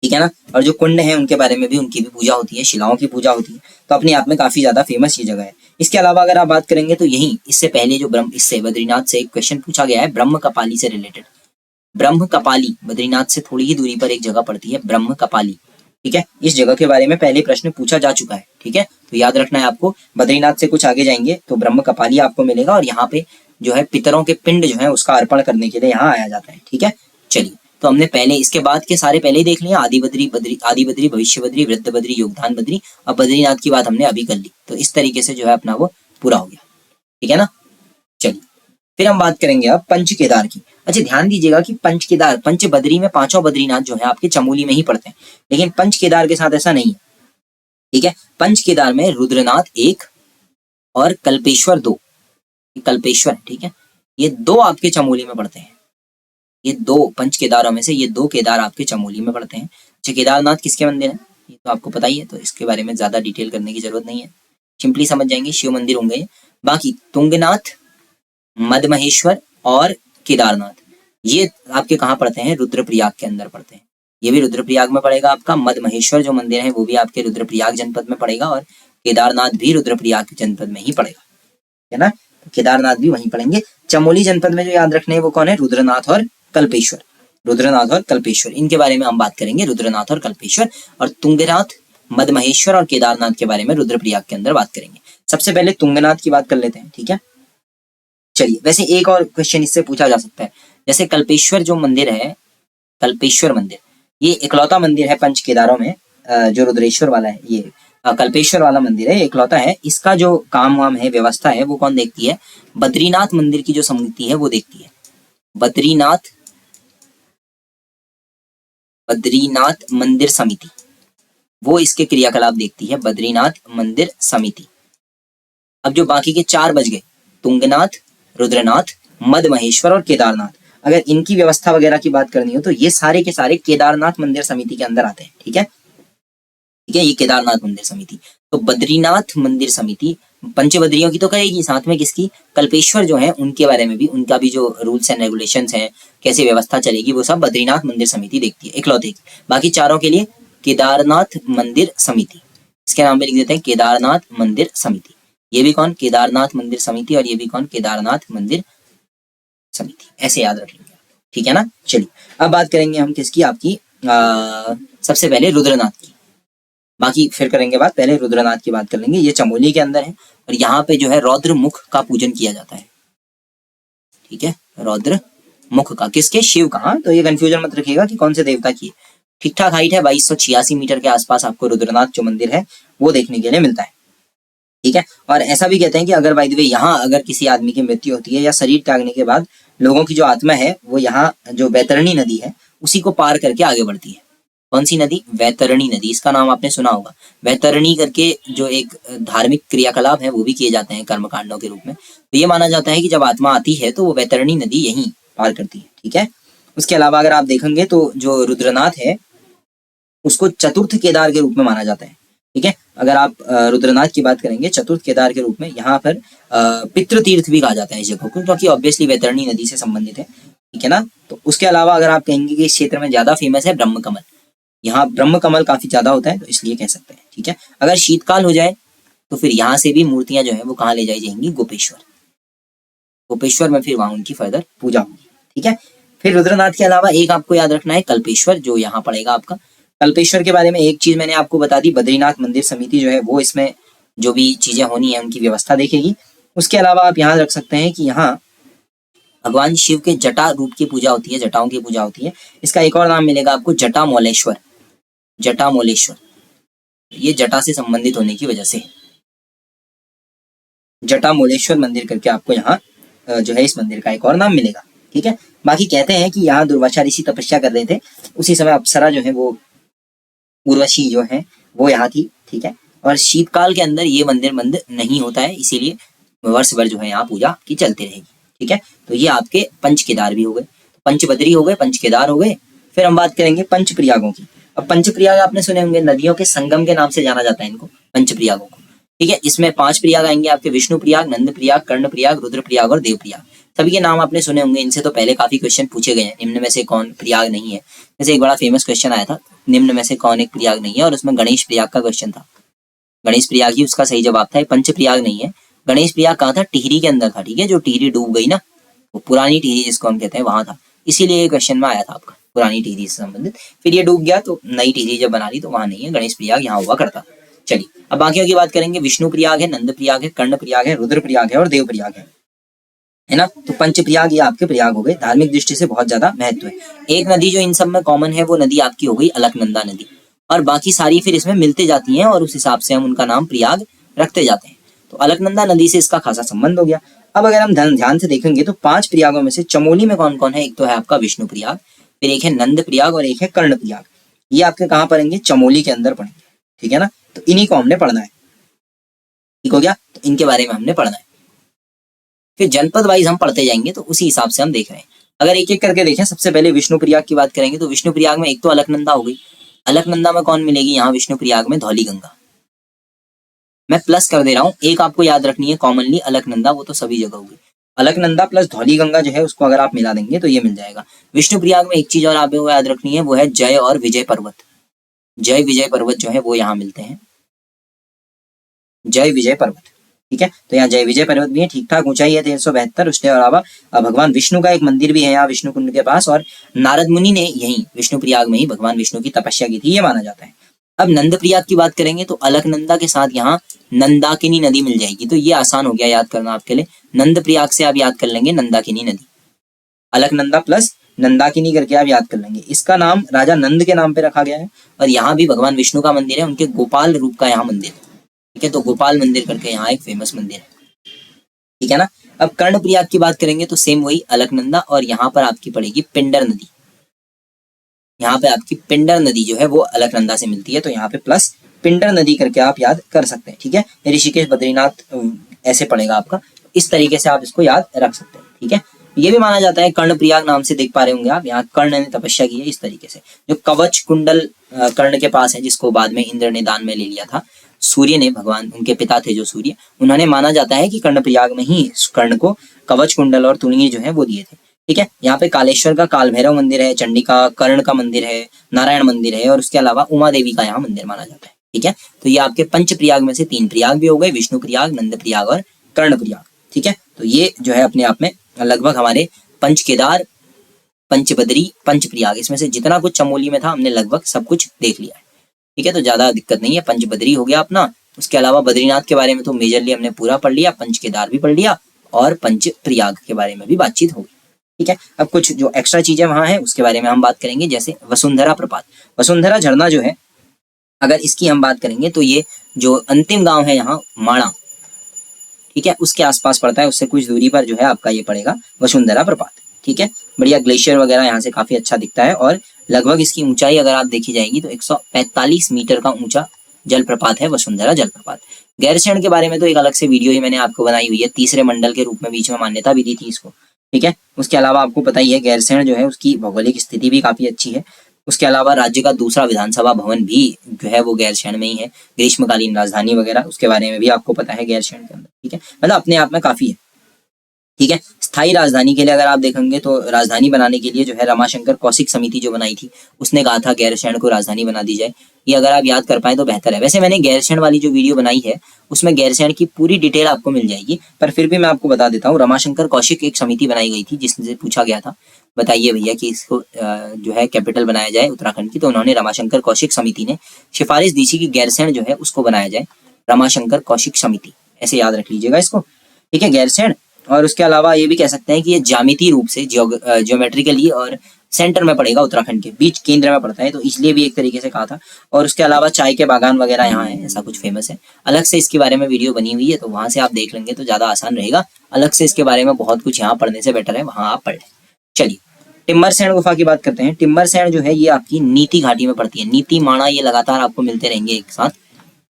ठीक है ना। और जो कुंड है उनके बारे में भी, उनकी भी पूजा होती है, शिलाओं की पूजा होती है, तो अपने आप में काफी ज्यादा फेमस ये जगह है। इसके अलावा अगर आप बात करेंगे तो यही इससे पहले जो इससे बद्रीनाथ से एक क्वेश्चन पूछा गया है ब्रह्म कपाली से रिलेटेड। ब्रह्म कपाली बद्रीनाथ से थोड़ी ही दूरी पर एक जगह पड़ती है, ब्रह्म कपाली। ठीक है, इस जगह के बारे में पहले प्रश्न पूछा जा चुका है। ठीक है, तो याद रखना है आपको। बद्रीनाथ से कुछ आगे जाएंगे तो ब्रह्म कपाली आपको मिलेगा, और यहाँ पे जो है पितरों के पिंड जो है उसका अर्पण करने के लिए यहाँ आया जाता है। ठीक है, चलिए, तो हमने पहले इसके बाद के सारे पहले ही देख लिया, आदि बद्री, आदि बद्री, भविष्य बद्री, वृद्ध बद्री, योगदान बद्री। अब बद्रीनाथ की बात हमने अभी कर ली, तो इस तरीके से जो है अपना वो पूरा हो गया। ठीक है ना। चलिए, फिर हम बात करेंगे अब पंच केदार की। अच्छा, ध्यान दीजिएगा कि पंच केदार, पंच बद्री में पांचों बद्रीनाथ जो है आपके चमोली में ही पड़ते हैं, लेकिन पंच केदार के साथ ऐसा नहीं है। ठीक है, पंच केदार में रुद्रनाथ 1 और कल्पेश्वर 2, कल्पेश्वर, ठीक है, ये 2 आपके चमोली में पड़ते हैं। ये 2 पंच केदारों में से ये 2 केदार आपके चमोली में पड़ते हैं। अच्छा, केदारनाथ किसके मंदिर है ये तो आपको पता ही है, तो इसके बारे में ज्यादा डिटेल करने की जरूरत नहीं है, सिंपली समझ जाएंगे, शिव मंदिर होंगे। बाकी तुंगनाथ, मदमहेश्वर और केदारनाथ ये आपके कहाँ पड़ते हैं, रुद्रप्रयाग के अंदर पड़ते हैं। ये भी रुद्रप्रयाग में पड़ेगा आपका। मदमहेश्वर जो मंदिर है वो भी आपके रुद्रप्रयाग जनपद में पड़ेगा, और केदारनाथ भी रुद्रप्रयाग जनपद में ही पड़ेगा, है ना। केदारनाथ भी वहीं पड़ेंगे। चमोली जनपद में जो याद रखने हैं वो कौन है, रुद्रनाथ और कल्पेश्वर। रुद्रनाथ और कल्पेश्वर, इनके बारे में हम बात करेंगे, रुद्रनाथ और कल्पेश्वर। और तुंगनाथ, मदमहेश्वर और केदारनाथ के बारे में रुद्रप्रयाग के अंदर बात करेंगे। सबसे पहले तुंगनाथ की बात कर लेते हैं। ठीक है, चलिए, वैसे एक और क्वेश्चन इससे पूछा जा सकता है, जैसे कल्पेश्वर जो मंदिर है, कल्पेश्वर मंदिर ये इकलौता मंदिर है पंच केदारों में, जो रुद्रेश्वर वाला है, ये कल्पेश्वर वाला मंदिर है, इकलौता है। इसका जो काम वाम है, व्यवस्था है, वो कौन देखती है, बद्रीनाथ मंदिर की जो समिति है वो देखती है। बद्रीनाथ मंदिर समिति, वो इसके क्रियाकलाप देखती है, बद्रीनाथ मंदिर समिति। अब जो बाकी के 4 बच गए, तुंगनाथ, रुद्रनाथ, मदमहेश्वर और केदारनाथ, अगर इनकी व्यवस्था वगैरह की बात करनी हो तो ये सारे के सारे केदारनाथ मंदिर समिति के अंदर आते हैं। ठीक है, ठीक है, ये केदारनाथ मंदिर समिति। तो बद्रीनाथ मंदिर समिति पंचबद्रियों की तो करेगी, साथ में किसकी, कल्पेश्वर जो है उनके बारे में भी, उनका भी जो रूल्स एंड रेगुलेशंस हैं, कैसे व्यवस्था चलेगी, वो सब बद्रीनाथ मंदिर समिति देखती है, इकलौते। बाकी चारों के लिए केदारनाथ मंदिर समिति, इसके नाम पे लिख देते हैं केदारनाथ मंदिर समिति। ये भी कौन, केदारनाथ मंदिर समिति, और ये भी कौन, केदारनाथ मंदिर समिति, ऐसे याद रख लेंगे। ठीक है ना। चलिए, अब बात करेंगे हम किसकी, आपकी सबसे पहले रुद्रनाथ की, बाकी फिर करेंगे बात, पहले रुद्रनाथ की बात कर लेंगे। ये चमोली के अंदर है, और यहाँ पे जो है रौद्र मुख का पूजन किया जाता है। ठीक है, रौद्र मुख का, किसके, शिव का। हाँ, तो ये कंफ्यूजन मत रखिएगा कि कौन से देवता की है। ठीक ठाक हाइट है, 2286 मीटर के आसपास आपको रुद्रनाथ जो मंदिर है वो देखने के लिए मिलता है। ठीक है, और ऐसा भी कहते हैं कि अगर बाय द वे यहाँ अगर किसी आदमी की मृत्यु होती है या शरीर त्यागने के बाद लोगों की जो आत्मा है वो यहाँ जो वैतरणी नदी है उसी को पार करके आगे बढ़ती है। कौन सी नदी, वैतरणी नदी, इसका नाम आपने सुना होगा। वैतरणी करके जो एक धार्मिक क्रियाकलाप है वो भी किए जाते हैं कर्मकांडों के रूप में। तो ये माना जाता है कि जब आत्मा आती है तो वो वैतरणी नदी यहीं पार करती है। ठीक है, उसके अलावा अगर आप देखेंगे तो जो रुद्रनाथ है उसको चतुर्थ केदार के रूप में माना जाता है। ठीक है, अगर आप रुद्रनाथ की बात करेंगे चतुर्थ केदार के रूप में, यहाँ पर पितृतीर्थ भी कहा जाता है इस जगह को, क्योंकि ऑब्वियसली वैतरणी नदी से संबंधित है। ठीक है ना। तो उसके अलावा अगर आप कहेंगे कि इस क्षेत्र में ज्यादा फेमस है ब्रह्म कमल, यहाँ ब्रह्म कमल काफी ज्यादा होता है, तो इसलिए कह सकते हैं। ठीक है, अगर शीतकाल हो जाए तो फिर यहाँ से भी मूर्तियां जो है वो कहाँ ले जाई जाएंगी, गोपेश्वर। गोपेश्वर में फिर वहां उनकी फर्दर पूजा होगी। ठीक है, फिर रुद्रनाथ के अलावा एक आपको याद रखना है कल्पेश्वर, जो यहाँ पड़ेगा आपका। कल्पेश्वर के बारे में एक चीज मैंने आपको बता दी, बद्रीनाथ मंदिर समिति जो है वो इसमें जो भी चीजें होनी है उनकी व्यवस्था देखेगी। उसके अलावा आप यहाँ रख सकते हैं कि यहाँ भगवान शिव के जटा रूप की पूजा होती है, जटाओं की पूजा होती है। इसका एक और नाम मिलेगा आपको, जटामौलेश्वर। जटामौलेश्वर, ये जटा से संबंधित होने की वजह से जटामौलेश्वर मंदिर करके आपको यहाँ जो है इस मंदिर का एक और नाम मिलेगा। ठीक है, बाकी कहते हैं कि यहाँ दुर्वासा ऋषि तपस्या कर रहे थे, उसी समय अप्सरा जो है वो उर्वशी जो है वो यहाँ थी। ठीक है, और शीतकाल के अंदर ये मंदिर बंद नहीं होता है, इसीलिए वर्ष भर जो है यहाँ पूजा की चलती रहेगी। ठीक है, तो ये आपके पंच केदार भी हो गए, पंचबद्री हो गए, पंच केदार हो गए। फिर हम बात करेंगे पंच प्रयागों की। अब पंच प्रयाग आपने सुने होंगे, नदियों के संगम के नाम से जाना जाता है इनको, पंच प्रयागों को। ठीक है, इसमें 5 प्रयाग आएंगे आपके, विष्णु प्रयाग, नंद प्रयाग, कर्ण प्रयाग, रुद्र प्रयाग और देव प्रयाग। सभी के नाम आपने सुने होंगे, इनसे तो पहले काफी क्वेश्चन पूछे गए हैं। निम्न में से कौन प्रयाग नहीं है, जैसे एक बड़ा फेमस क्वेश्चन आया था, निम्न में से कौन एक प्रयाग नहीं है, और उसमें गणेश प्रयाग का क्वेश्चन था। गणेश प्रयाग ही उसका सही जवाब था, पंच प्रयाग नहीं है। गणेश प्रयाग कहाँ था, टिहरी के अंदर था, ठीक है, जो टिहरी डूब गई ना, वो पुरानी टिहरी जिसको हम कहते हैं वहां था, इसीलिए ये क्वेश्चन में आया था आपका, पुरानी टिहरी से संबंधित। फिर ये डूब गया तो नई टिहरी जब बना ली तो वहां नहीं है, गणेश प्रयाग यहाँ हुआ करता। चलिए अब बाकियों की बात करेंगे। विष्णु प्रयाग है, नंद प्रयाग है, कर्ण प्रयाग है, रुद्र प्रयाग है और देव प्रयाग है ना। तो पंच प्रयाग ये आपके प्रयाग हो गए, धार्मिक दृष्टि से बहुत ज्यादा महत्व है। एक नदी जो इन सब में कॉमन है वो नदी आपकी हो गई अलकनंदा नदी, और बाकी सारी फिर इसमें मिलते जाती हैं और उस हिसाब से हम उनका नाम प्रयाग रखते जाते हैं। तो अलकनंदा नदी से इसका खासा संबंध हो गया। अब अगर हम ध्यान से देखेंगे तो 5 प्रयागों में से चमोली में कौन कौन है, एक तो है आपका विष्णु प्रयाग, फिर एक है नंद प्रयाग और एक है कर्ण प्रयाग। ये आपके कहाँ पढ़ेंगे, चमोली के अंदर पढ़ेंगे, ठीक है ना। तो इन्हीं को हमने पढ़ना है, ठीक हो गया, तो इनके बारे में हमने पढ़ना है। फिर जनपद वाइज हम पढ़ते जाएंगे तो उसी हिसाब से हम देख रहे हैं। अगर एक एक करके देखें, सबसे पहले विष्णु प्रयाग की बात करेंगे तो विष्णु प्रयाग में एक तो अलकनंदा हो गई। अलकनंदा में कौन मिलेगी, यहाँ विष्णु प्रयाग में धौली गंगा। मैं प्लस कर दे रहा हूँ, एक आपको याद रखनी है कॉमनली, अलकनंदा वो तो सभी जगह होगी। अलकनंदा प्लस धौली गंगा जो है उसको अगर आप मिला देंगे तो ये मिल जाएगा। विष्णु प्रयाग में एक चीज और आपको याद रखनी है, वो है जय और विजय पर्वत। जय विजय पर्वत जो है वो यहाँ मिलते हैं, जय विजय पर्वत, ठीक है। तो यहाँ जय विजय पर्वत भी है, ठीक ठाक ऊंचाई है 1372। उसके अलावा भगवान विष्णु का एक मंदिर भी है यहाँ विष्णु कुंड के पास, और नारद मुनि ने यही विष्णु प्रयाग में ही भगवान विष्णु की तपस्या की थी, ये माना जाता है। अब नंद प्रयाग की बात करेंगे तो अलकनंदा के साथ यहाँ नंदाकिनी नदी मिल जाएगी, तो ये आसान हो गया याद करना आपके लिए। नंद प्रयाग से आप याद कर लेंगे नंदाकिनी नदी, अलकनंदा प्लस नंदाकिनी करके आप याद कर लेंगे। इसका नाम राजा नंद के नाम पे रखा गया है, और यहाँ भी भगवान विष्णु का मंदिर है, उनके गोपाल रूप का यहाँ मंदिर है, ठीक है। तो गोपाल मंदिर करके यहाँ एक फेमस मंदिर है, ठीक है ना। अब कर्ण प्रयाग की बात करेंगे तो सेम वही अलकनंदा, और यहाँ पर आपकी पड़ेगी पिंडर नदी। यहाँ पे आपकी पिंडर नदी जो है वो अलकनंदा से मिलती है, तो यहाँ पे प्लस पिंडर नदी करके आप याद कर सकते हैं, ठीक है। ऋषिकेश बद्रीनाथ ऐसे पड़ेगा आपका, इस तरीके से आप इसको याद रख सकते हैं, ठीक है। ये भी माना जाता है, कर्ण प्रयाग नाम से देख पा रहे होंगे आप, यहाँ कर्ण ने तपस्या की है इस तरीके से। जो कवच कुंडल कर्ण के पास है, जिसको बाद में इंद्र ने दान में ले लिया था, सूर्य ने, भगवान उनके पिता थे जो सूर्य, उन्होंने माना जाता है कि कर्ण प्रयाग में ही कर्ण को कवच कुंडल और तुलनी जो है वो दिए थे, ठीक है। यहाँ पे कालेश्वर का काल भैरव मंदिर है, चंडिका कर्ण का मंदिर है, नारायण मंदिर है, और उसके अलावा उमा देवी का यहाँ मंदिर माना जाता है, ठीक है। तो ये आपके पंच प्रयाग में से 3 प्रयाग भी हो गए, विष्णु प्रयाग, नंद प्रयाग और कर्ण प्रयाग, ठीक है। तो ये जो है अपने आप में लगभग हमारे पंच केदार, पंच बद्री, पंच प्रयाग, इसमें से जितना कुछ चमोली में था हमने लगभग सब कुछ देख लिया है, ठीक है। तो ज्यादा दिक्कत नहीं है, पंच बद्री हो गया अपना, उसके अलावा बद्रीनाथ के बारे में तो मेजरली हमने पूरा पढ़ लिया, पंच केदार भी पढ़ लिया, और पंच प्रयाग के बारे में भी बातचीत होगी, ठीक है। अब कुछ जो एक्स्ट्रा चीजें वहां हैं उसके बारे में हम बात करेंगे, जैसे वसुंधरा प्रपात। वसुंधरा झरना जो है, अगर इसकी हम बात करेंगे तो ये जो अंतिम गांव है यहाँ माणा, ठीक है, उसके आसपास पड़ता है, उससे कुछ दूरी पर जो है आपका ये पड़ेगा वसुंधरा प्रपात, ठीक है। बढ़िया ग्लेशियर वगैरह यहाँ से काफी अच्छा दिखता है, और लगभग इसकी ऊंचाई अगर आप देखी जाएगी तो 145 मीटर का ऊंचा जलप्रपात है वसुंधरा जलप्रपात। गैरसैंण के बारे में तो एक अलग से वीडियो ही मैंने आपको बनाई हुई है, तीसरे मंडल के रूप में बीच में मान्यता भी दी थी इसको, ठीक है। उसके अलावा आपको पता ही है गैरसैंण जो है उसकी भौगोलिक स्थिति भी काफी अच्छी है। उसके अलावा राज्य का दूसरा विधानसभा भवन भी जो है वो गैरसैंण में ही है, ग्रीष्मकालीन राजधानी वगैरह उसके बारे में भी आपको पता है गैरसैंण के अंदर, ठीक है। मतलब अपने आप में काफी है, ठीक है। स्थायी राजधानी के लिए अगर आप देखेंगे तो राजधानी बनाने के लिए जो है रमाशंकर कौशिक समिति जो बनाई थी उसने कहा था गैरसैंण को राजधानी बना दी जाए, ये अगर आप याद कर पाए तो बेहतर है। वैसे मैंने गैरसैंण वाली जो वीडियो बनाई है उसमें गैरसैंण की पूरी डिटेल आपको मिल जाएगी, पर फिर भी मैं आपको बता देता हूँ, रमाशंकर कौशिक एक समिति बनाई गई थी जिससे पूछा गया था बताइए भैया कि इसको जो है कैपिटल बनाया जाए उत्तराखंड की, तो उन्होंने रमाशंकर कौशिक समिति ने सिफारिश दी थी कि गैरसैंण जो है उसको बनाया जाए रमाशंकर कौशिक समिति, ऐसे याद रख लीजिएगा इसको, ठीक है, गैरसैंण। और उसके अलावा ये भी कह सकते हैं कि ये ज्यामितीय रूप से जियोमेट्रिकली और सेंटर में पड़ेगा, उत्तराखंड के बीच केंद्र में पड़ता है, तो इसलिए भी एक तरीके से कहा था। और उसके अलावा चाय के बागान वगैरह यहाँ है, ऐसा कुछ फेमस है, अलग से इसके बारे में वीडियो बनी हुई है, तो वहां से आप देख लेंगे तो ज्यादा आसान रहेगा। अलग से इसके बारे में बहुत कुछ यहाँ पढ़ने से बेटर है वहां आप पढ़ लें। चलिए टिम्बरसैंण गुफा की बात करते हैं। टिम्बरसैंण जो है ये आपकी नीति घाटी में पड़ती है, नीति माणा ये लगातार आपको मिलते रहेंगे एक साथ,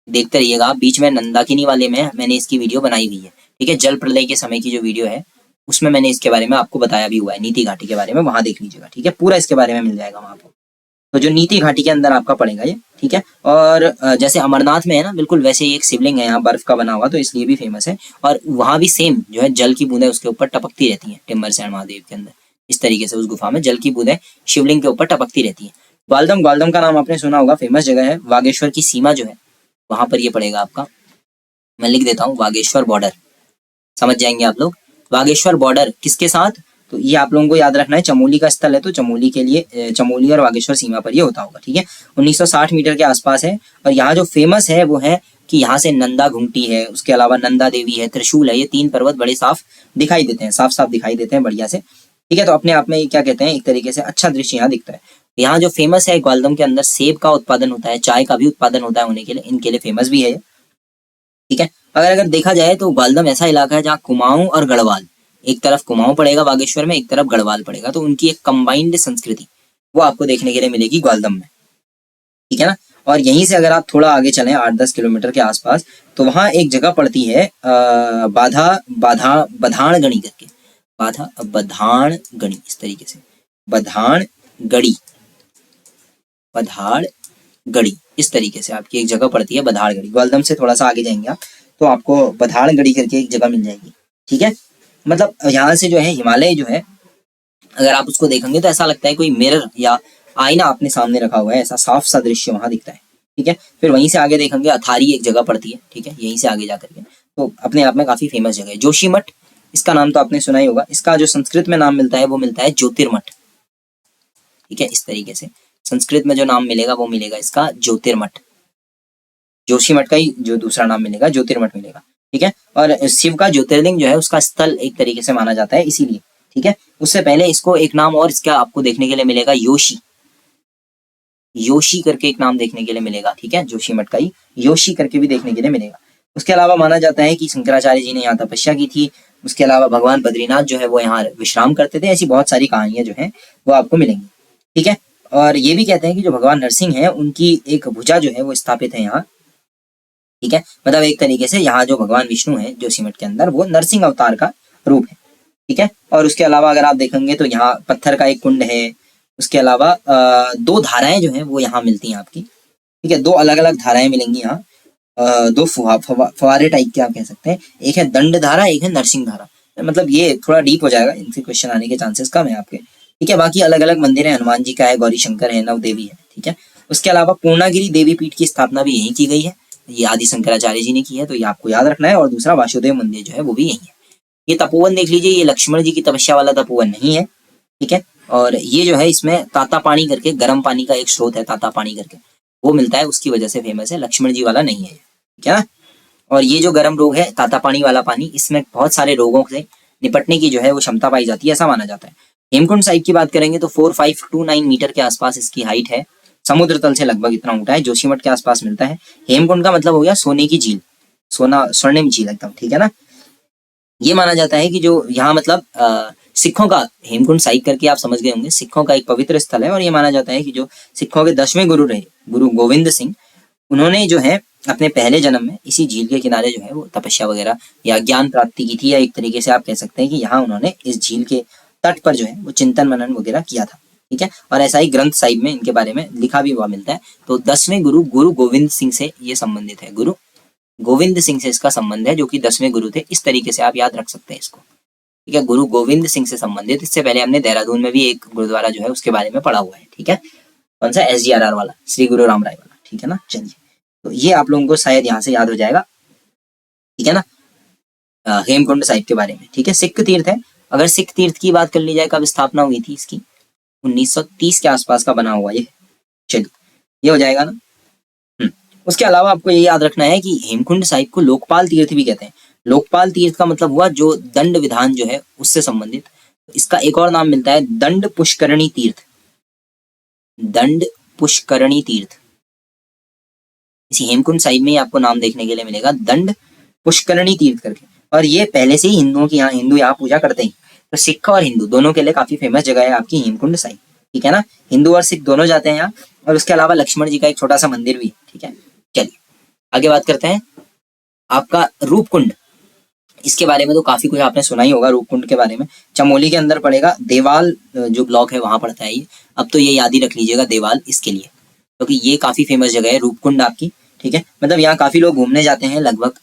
देखते रहिएगा। बीच में नंदाकिनी वाले में मैंने इसकी वीडियो बनाई हुई है, ठीक है, जल प्रलय के समय की जो वीडियो है उसमें मैंने इसके बारे में आपको बताया भी हुआ है, नीति घाटी के बारे में, वहां देख लीजिएगा, ठीक है, पूरा इसके बारे में मिल जाएगा वहां आपको। तो जो नीति घाटी के अंदर आपका पड़ेगा ये, ठीक है। और जैसे अमरनाथ में है ना, बिल्कुल वैसे ही एक शिवलिंग है यहाँ बर्फ का बना हुआ, तो इसलिए भी फेमस है। और वहां भी सेम जो है जल की बूंदें उसके ऊपर टपकती रहती हैं, टिम्बरसैंड महादेव के अंदर। इस तरीके से उस गुफा में जल की बूंदें शिवलिंग के ऊपर टपकती रहती हैं। ग्वालदम, ग्वालदम का नाम आपने सुना होगा, फेमस जगह है। बागेश्वर की सीमा जो है वहां पर ये पड़ेगा आपका। मैं लिख देता हूँ, बागेश्वर बॉर्डर, समझ जाएंगे आप लोग। बागेश्वर बॉर्डर किसके साथ, तो ये आप लोगों को याद रखना है, चमोली का स्थल है, तो चमोली के लिए चमोली और बागेश्वर सीमा पर ये होता होगा, ठीक है। 1960 मीटर के आसपास है। और यहाँ जो फेमस है वो है कि यहाँ से नंदा घुमटी है, उसके अलावा नंदा देवी है, त्रिशूल है, ये 3 पर्वत बड़े साफ दिखाई देते हैं, साफ साफ दिखाई देते हैं बढ़िया से, ठीक है। तो अपने आप में ये क्या कहते हैं, एक तरीके से अच्छा दृश्य यहाँ दिखता है। यहाँ जो फेमस है ग्वालदम के अंदर, सेब का उत्पादन होता है, चाय का भी उत्पादन होता है होने के लिए, इनके लिए फेमस भी है, ठीक है। अगर देखा जाए तो ग्वालदम ऐसा इलाका है जहाँ कुमाऊं और गढ़वाल, एक तरफ कुमाऊं पड़ेगा बागेश्वर में, एक तरफ गढ़वाल पड़ेगा, तो उनकी एक कंबाइंड संस्कृति वो आपको देखने के लिए मिलेगी ग्वालदम में, ठीक है ना। और यहीं से अगर आप थोड़ा आगे चलें 8-10 किलोमीटर के आसपास, तो वहां एक जगह पड़ती है बाधा बाधा बधाणगढ़ी करके, बाधा बधाणगढ़ी, इस तरीके से बधाणगढ़ी, बधाड़गढ़ी, इस तरीके से आपकी एक जगह पड़ती है बधाड़गढ़ी। ग्वालदम से थोड़ा सा आगे जाएंगे आप तो आपको बधाड़गढ़ी करके एक जगह मिल जाएगी, ठीक है। मतलब यहाँ से जो है हिमालय जो है, अगर आप उसको देखेंगे तो ऐसा लगता है कोई मिरर या आईना आपने सामने रखा हुआ है, ऐसा साफ सा दृश्य वहां दिखता है, ठीक है। फिर वहीं से आगे देखेंगे अथारी एक जगह पड़ती है, ठीक है, यहीं से आगे जाकर के, तो अपने आप में काफी फेमस जगह है। जोशीमठ, इसका नाम तो आपने सुना ही होगा, इसका जो संस्कृत में नाम मिलता है वो मिलता है ज्योतिर्मठ, ठीक है। इस तरीके से संस्कृत में जो नाम मिलेगा वो मिलेगा इसका ज्योतिर्मठ। जोशीमठ का ही जो दूसरा नाम मिलेगा ज्योतिर्मठ मिलेगा, ठीक है। और शिव का ज्योतिर्लिंग जो है उसका स्थल एक तरीके से माना जाता है इसीलिए, ठीक है। उससे पहले इसको एक नाम और इसका आपको देखने के लिए मिलेगा, योशी, योशी करके एक नाम देखने के लिए मिलेगा, ठीक है। जोशीमठ का ही योशी करके भी देखने के लिए मिलेगा। उसके अलावा माना जाता है कि शंकराचार्य जी ने यहाँ तपस्या की थी। उसके अलावा भगवान बद्रीनाथ जो है वो यहाँ विश्राम करते थे। ऐसी बहुत सारी कहानियां जो है वो आपको मिलेंगी, ठीक है। और ये भी कहते हैं कि जो भगवान नरसिंह है उनकी एक भुजा जो है वो स्थापित है यहाँ, ठीक है। मतलब एक तरीके से यहाँ जो भगवान विष्णु है जोशीमठ के अंदर, वो नरसिंह अवतार का रूप है, ठीक है। और उसके अलावा अगर आप देखेंगे तो यहाँ पत्थर का एक कुंड है। उसके अलावा 2 धाराएं जो हैं वो यहाँ मिलती हैं आपकी, ठीक है। 2 अलग अलग धाराएं मिलेंगी यहाँ, 2 फवारे टाइप के आप कह सकते हैं। एक है दंड धारा, एक है नरसिंह धारा। मतलब ये थोड़ा डीप हो जाएगा, इनसे क्वेश्चन आने के चांसेस कम है आपके, ठीक है। बाकी अलग अलग मंदिर है, हनुमान जी का है, गौरी शंकर है, नव देवी है, ठीक है। उसके अलावा पूर्णागिरी देवी पीठ की स्थापना भी यहीं की गई है, ये आदि शंकराचार्य जी ने की है, तो ये आपको याद रखना है। और दूसरा वासुदेव मंदिर जो है वो भी यही है। ये तपोवन देख लीजिए, ये लक्ष्मण जी की तपस्या वाला तपोवन नहीं है, ठीक है। और ये जो है इसमें ताता पानी करके गर्म पानी का एक स्रोत है, ताता पानी करके वो मिलता है, उसकी वजह से फेमस है। लक्ष्मण जी वाला नहीं है, ठीक है। और ये जो गर्म रोग है ताता पानी वाला पानी, इसमें बहुत सारे रोगों से निपटने की जो है वो क्षमता पाई जाती है, ऐसा माना जाता है। हेमकुंड साहिब की बात करेंगे तो 4529 मीटर के आसपास इसकी हाइट है, समुद्र तल से लगभग इतना ऊंचा है, जोशीमठ के आसपास मिलता है। हेमकुंड का मतलब हो गया सोने की झील, सोना स्वर्णिम झील एकदम, ठीक है ना। ये माना जाता है कि जो यहाँ मतलब सिखों का हेमकुंड साहिब करके आप समझ गए होंगे, सिखों का एक पवित्र स्थल है। और ये माना जाता है कि जो सिखों के 10वें गुरु रहे, गुरु गोविंद सिंह, उन्होंने जो है अपने पहले जन्म में इसी झील के किनारे जो है वो तपस्या वगैरह या ज्ञान प्राप्ति की थी, या एक तरीके से आप कह सकते हैं कि यहाँ उन्होंने इस झील के तट पर जो है वो चिंतन मनन वगैरह किया था, ठीक है। और ऐसा ही ग्रंथ साहिब में इनके बारे में लिखा भी हुआ मिलता है। तो 10वें गुरु गुरु गोविंद सिंह से ये संबंधित है, गुरु गोविंद सिंह से इसका संबंध है, जो कि 10वें गुरु थे। इस तरीके से आप याद रख सकते हैं इसको, ठीक है। गुरु गोविंद सिंह से संबंधित। इससे पहले हमने देहरादून में भी एक गुरुद्वारा जो है उसके बारे में पढ़ा हुआ है, ठीक है। कौन सा, SGRR वाला, श्री गुरु राम राय वाला, ठीक है ना। चलिए, तो ये आप लोगों को शायद यहाँ से याद हो जाएगा, ठीक है ना, हेमकुंड साहिब के बारे में, ठीक है। सिख तीर्थ है। अगर सिख तीर्थ की बात कर ली जाए, कब स्थापना हुई थी इसकी, 1930 के आसपास का बना हुआ ये। चलिए, ये हो जाएगा ना। उसके अलावा आपको ये याद रखना है कि हेमकुंड साहिब को लोकपाल तीर्थ भी कहते हैं। लोकपाल तीर्थ का मतलब हुआ जो दंड विधान जो है उससे संबंधित। इसका एक और नाम मिलता है दंड पुष्करणी तीर्थ, दंड पुष्करणी तीर्थ। इसी हेमकुंड साहिब में ही आपको नाम देखने के लिए मिलेगा, दंड पुष्करणी तीर्थ करके। और ये पहले से ही हिंदुओं की हिंदू यहाँ पूजा करते हैं, तो सिख और हिंदू दोनों के लिए काफी फेमस जगह है आपकी हेमकुंड साहिब, ठीक है ना। हिंदू और सिख दोनों जाते हैं यहाँ। और उसके अलावा लक्ष्मण जी का एक छोटा सा मंदिर भी है, ठीक है। चलिए आगे बात करते हैं। आपका रूपकुंड, इसके बारे में तो काफी कुछ आपने सुना ही होगा रूपकुंड के बारे में। चमोली के अंदर पड़ेगा, देवाल जो ब्लॉक है वहां पड़ता है ये। अब तो ये याद ही रख लीजिएगा देवाल इसके लिए, क्योंकि ये काफी फेमस जगह है रूपकुंड आपकी, ठीक है। मतलब यहाँ काफी लोग घूमने जाते हैं, लगभग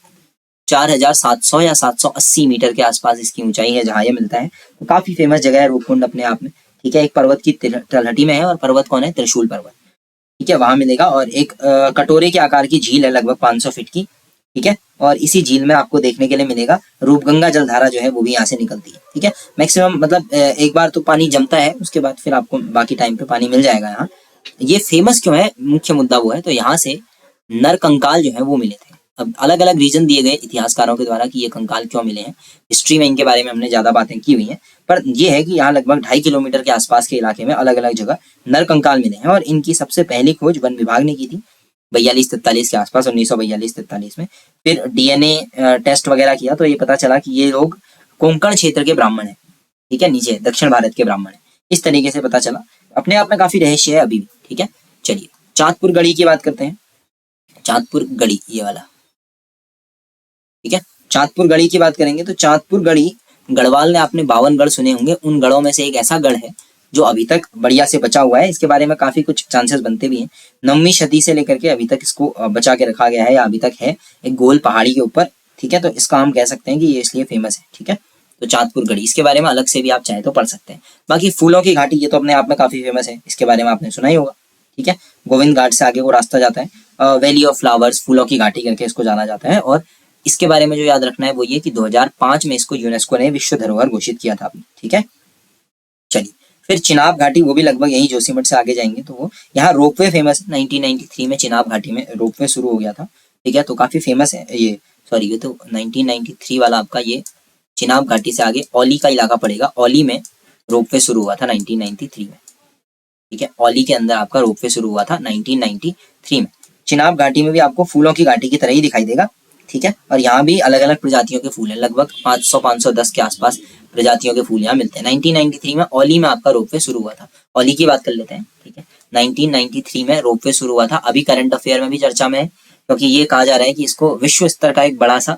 4700 या 780 मीटर के आसपास इसकी ऊंचाई है जहाँ ये मिलता है। तो काफी फेमस जगह है रूपकुंड अपने आप में, ठीक है। एक पर्वत की तलहटी में है, और पर्वत कौन है? त्रिशूल पर्वत, ठीक है, वहां मिलेगा। और एक कटोरे के आकार की झील है लगभग 500 फीट की, ठीक है। और इसी झील में आपको देखने के लिए मिलेगा रूपगंगा जलधारा जो है वो भी यहाँ से निकलती है, ठीक है। मैक्सिमम मतलब एक बार तो पानी जमता है, उसके बाद फिर आपको बाकी टाइम पे पानी मिल जाएगा यहाँ। ये फेमस क्यों है, मुख्य मुद्दा वो है। तो यहाँ से नर कंकाल जो है वो मिले थे। अब अलग अलग रीजन दिए गए इतिहासकारों के द्वारा कि ये कंकाल क्यों मिले हैं, हिस्ट्री में इनके बारे में हमने ज्यादा बातें की हुई हैं, पर ये है कि यहाँ लगभग 2.5 किलोमीटर के आसपास के इलाके में अलग अलग जगह नर कंकाल मिले हैं। और इनकी सबसे पहली खोज वन विभाग ने की थी 42-43 के आसपास, 1942-43 में। फिर डीएनए टेस्ट वगैरह किया तो ये पता चला कि ये लोग कोंकण क्षेत्र के ब्राह्मण है, ठीक है, नीचे दक्षिण भारत के ब्राह्मण है, इस तरीके से पता चला। अपने आप में काफी रहस्य है अभी भी, ठीक है। चलिए चांदपुर गढ़ी की बात करते हैं। चांदपुर गढ़ी ये वाला, ठीक है। चांदपुर गढ़ी की बात करेंगे तो चांदपुर गढ़ी, गढ़वाल ने आपने 52 गढ़ सुने होंगे, उन गढ़ों में से एक ऐसा गढ़ है जो अभी तक बढ़िया से बचा हुआ है। इसके बारे में काफी कुछ चांसेस बनते भी हैं। 9वीं सदी से लेकर के अभी तक इसको बचा के रखा गया है, या अभी तक है, एक गोल पहाड़ी के ऊपर, ठीक है। तो इसका हम कह सकते हैं कि ये इसलिए फेमस है, ठीक है। तो चांदपुर गढ़ी, इसके बारे में अलग से भी आप चाहे तो पढ़ सकते हैं। बाकी फूलों की घाटी, ये तो अपने आप में काफी फेमस है, इसके बारे में आपने सुना ही होगा, ठीक है। गोविंद घाट से आगे वो रास्ता जाता है, वैली ऑफ फ्लावर्स, फूलों की घाटी करके इसको जाना जाता है। और इसके बारे में जो याद रखना है वो ये कि 2005 में इसको यूनेस्को ने विश्व धरोहर घोषित किया था, ठीक है। चलिए फिर चिनाब घाटी, वो भी लगभग यही जोशीमठ से आगे जाएंगे तो वो यहाँ रोपवे फेमस है। 1993 में चिनाब घाटी में रोपवे शुरू हो गया था, ठीक है। तो काफी फेमस है ये, सॉरी ये तो 1993 वाला आपका ये चिनाब घाटी से आगे औली का इलाका पड़ेगा। औली में रोपवे शुरू हुआ था 1993 में, ठीक है। औली के अंदर आपका रोपवे शुरू हुआ था 1993 में। चिनाब घाटी में भी आपको फूलों की घाटी की तरह ही दिखाई देगा, ठीक है। और यहाँ भी अलग अलग प्रजातियों के फूल हैं, लगभग 500-510 के आसपास प्रजातियों के फूल यहाँ मिलते हैं। 1993 में औली में आपका रोपवे शुरू हुआ था। औली की बात कर लेते हैं, ठीक है। 1993 में रोपवे शुरू हुआ था। अभी करंट अफेयर में भी चर्चा में है, क्योंकि ये कहा जा रहा है कि इसको विश्व स्तर का एक बड़ा सा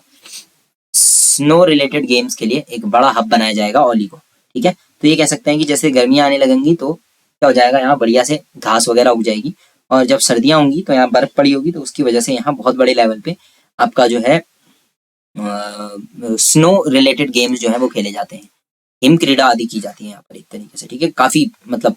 स्नो रिलेटेड गेम्स के लिए एक बड़ा हब बनाया जाएगा औली को, ठीक है। तो ये कह सकते हैं कि जैसे गर्मियां आने लगेंगी तो क्या हो जाएगा, यहाँ बढ़िया से घास वगैरह उग जाएगी, और जब सर्दियां होंगी तो यहाँ बर्फ पड़ी होगी, तो उसकी वजह से यहाँ बहुत बड़े लेवल पे आपका जो है स्नो रिलेटेड गेम्स जो है वो खेले जाते हैं, हिम क्रीड़ा आदि की जाती है यहाँ पर एक तरीके से, ठीक है। काफी मतलब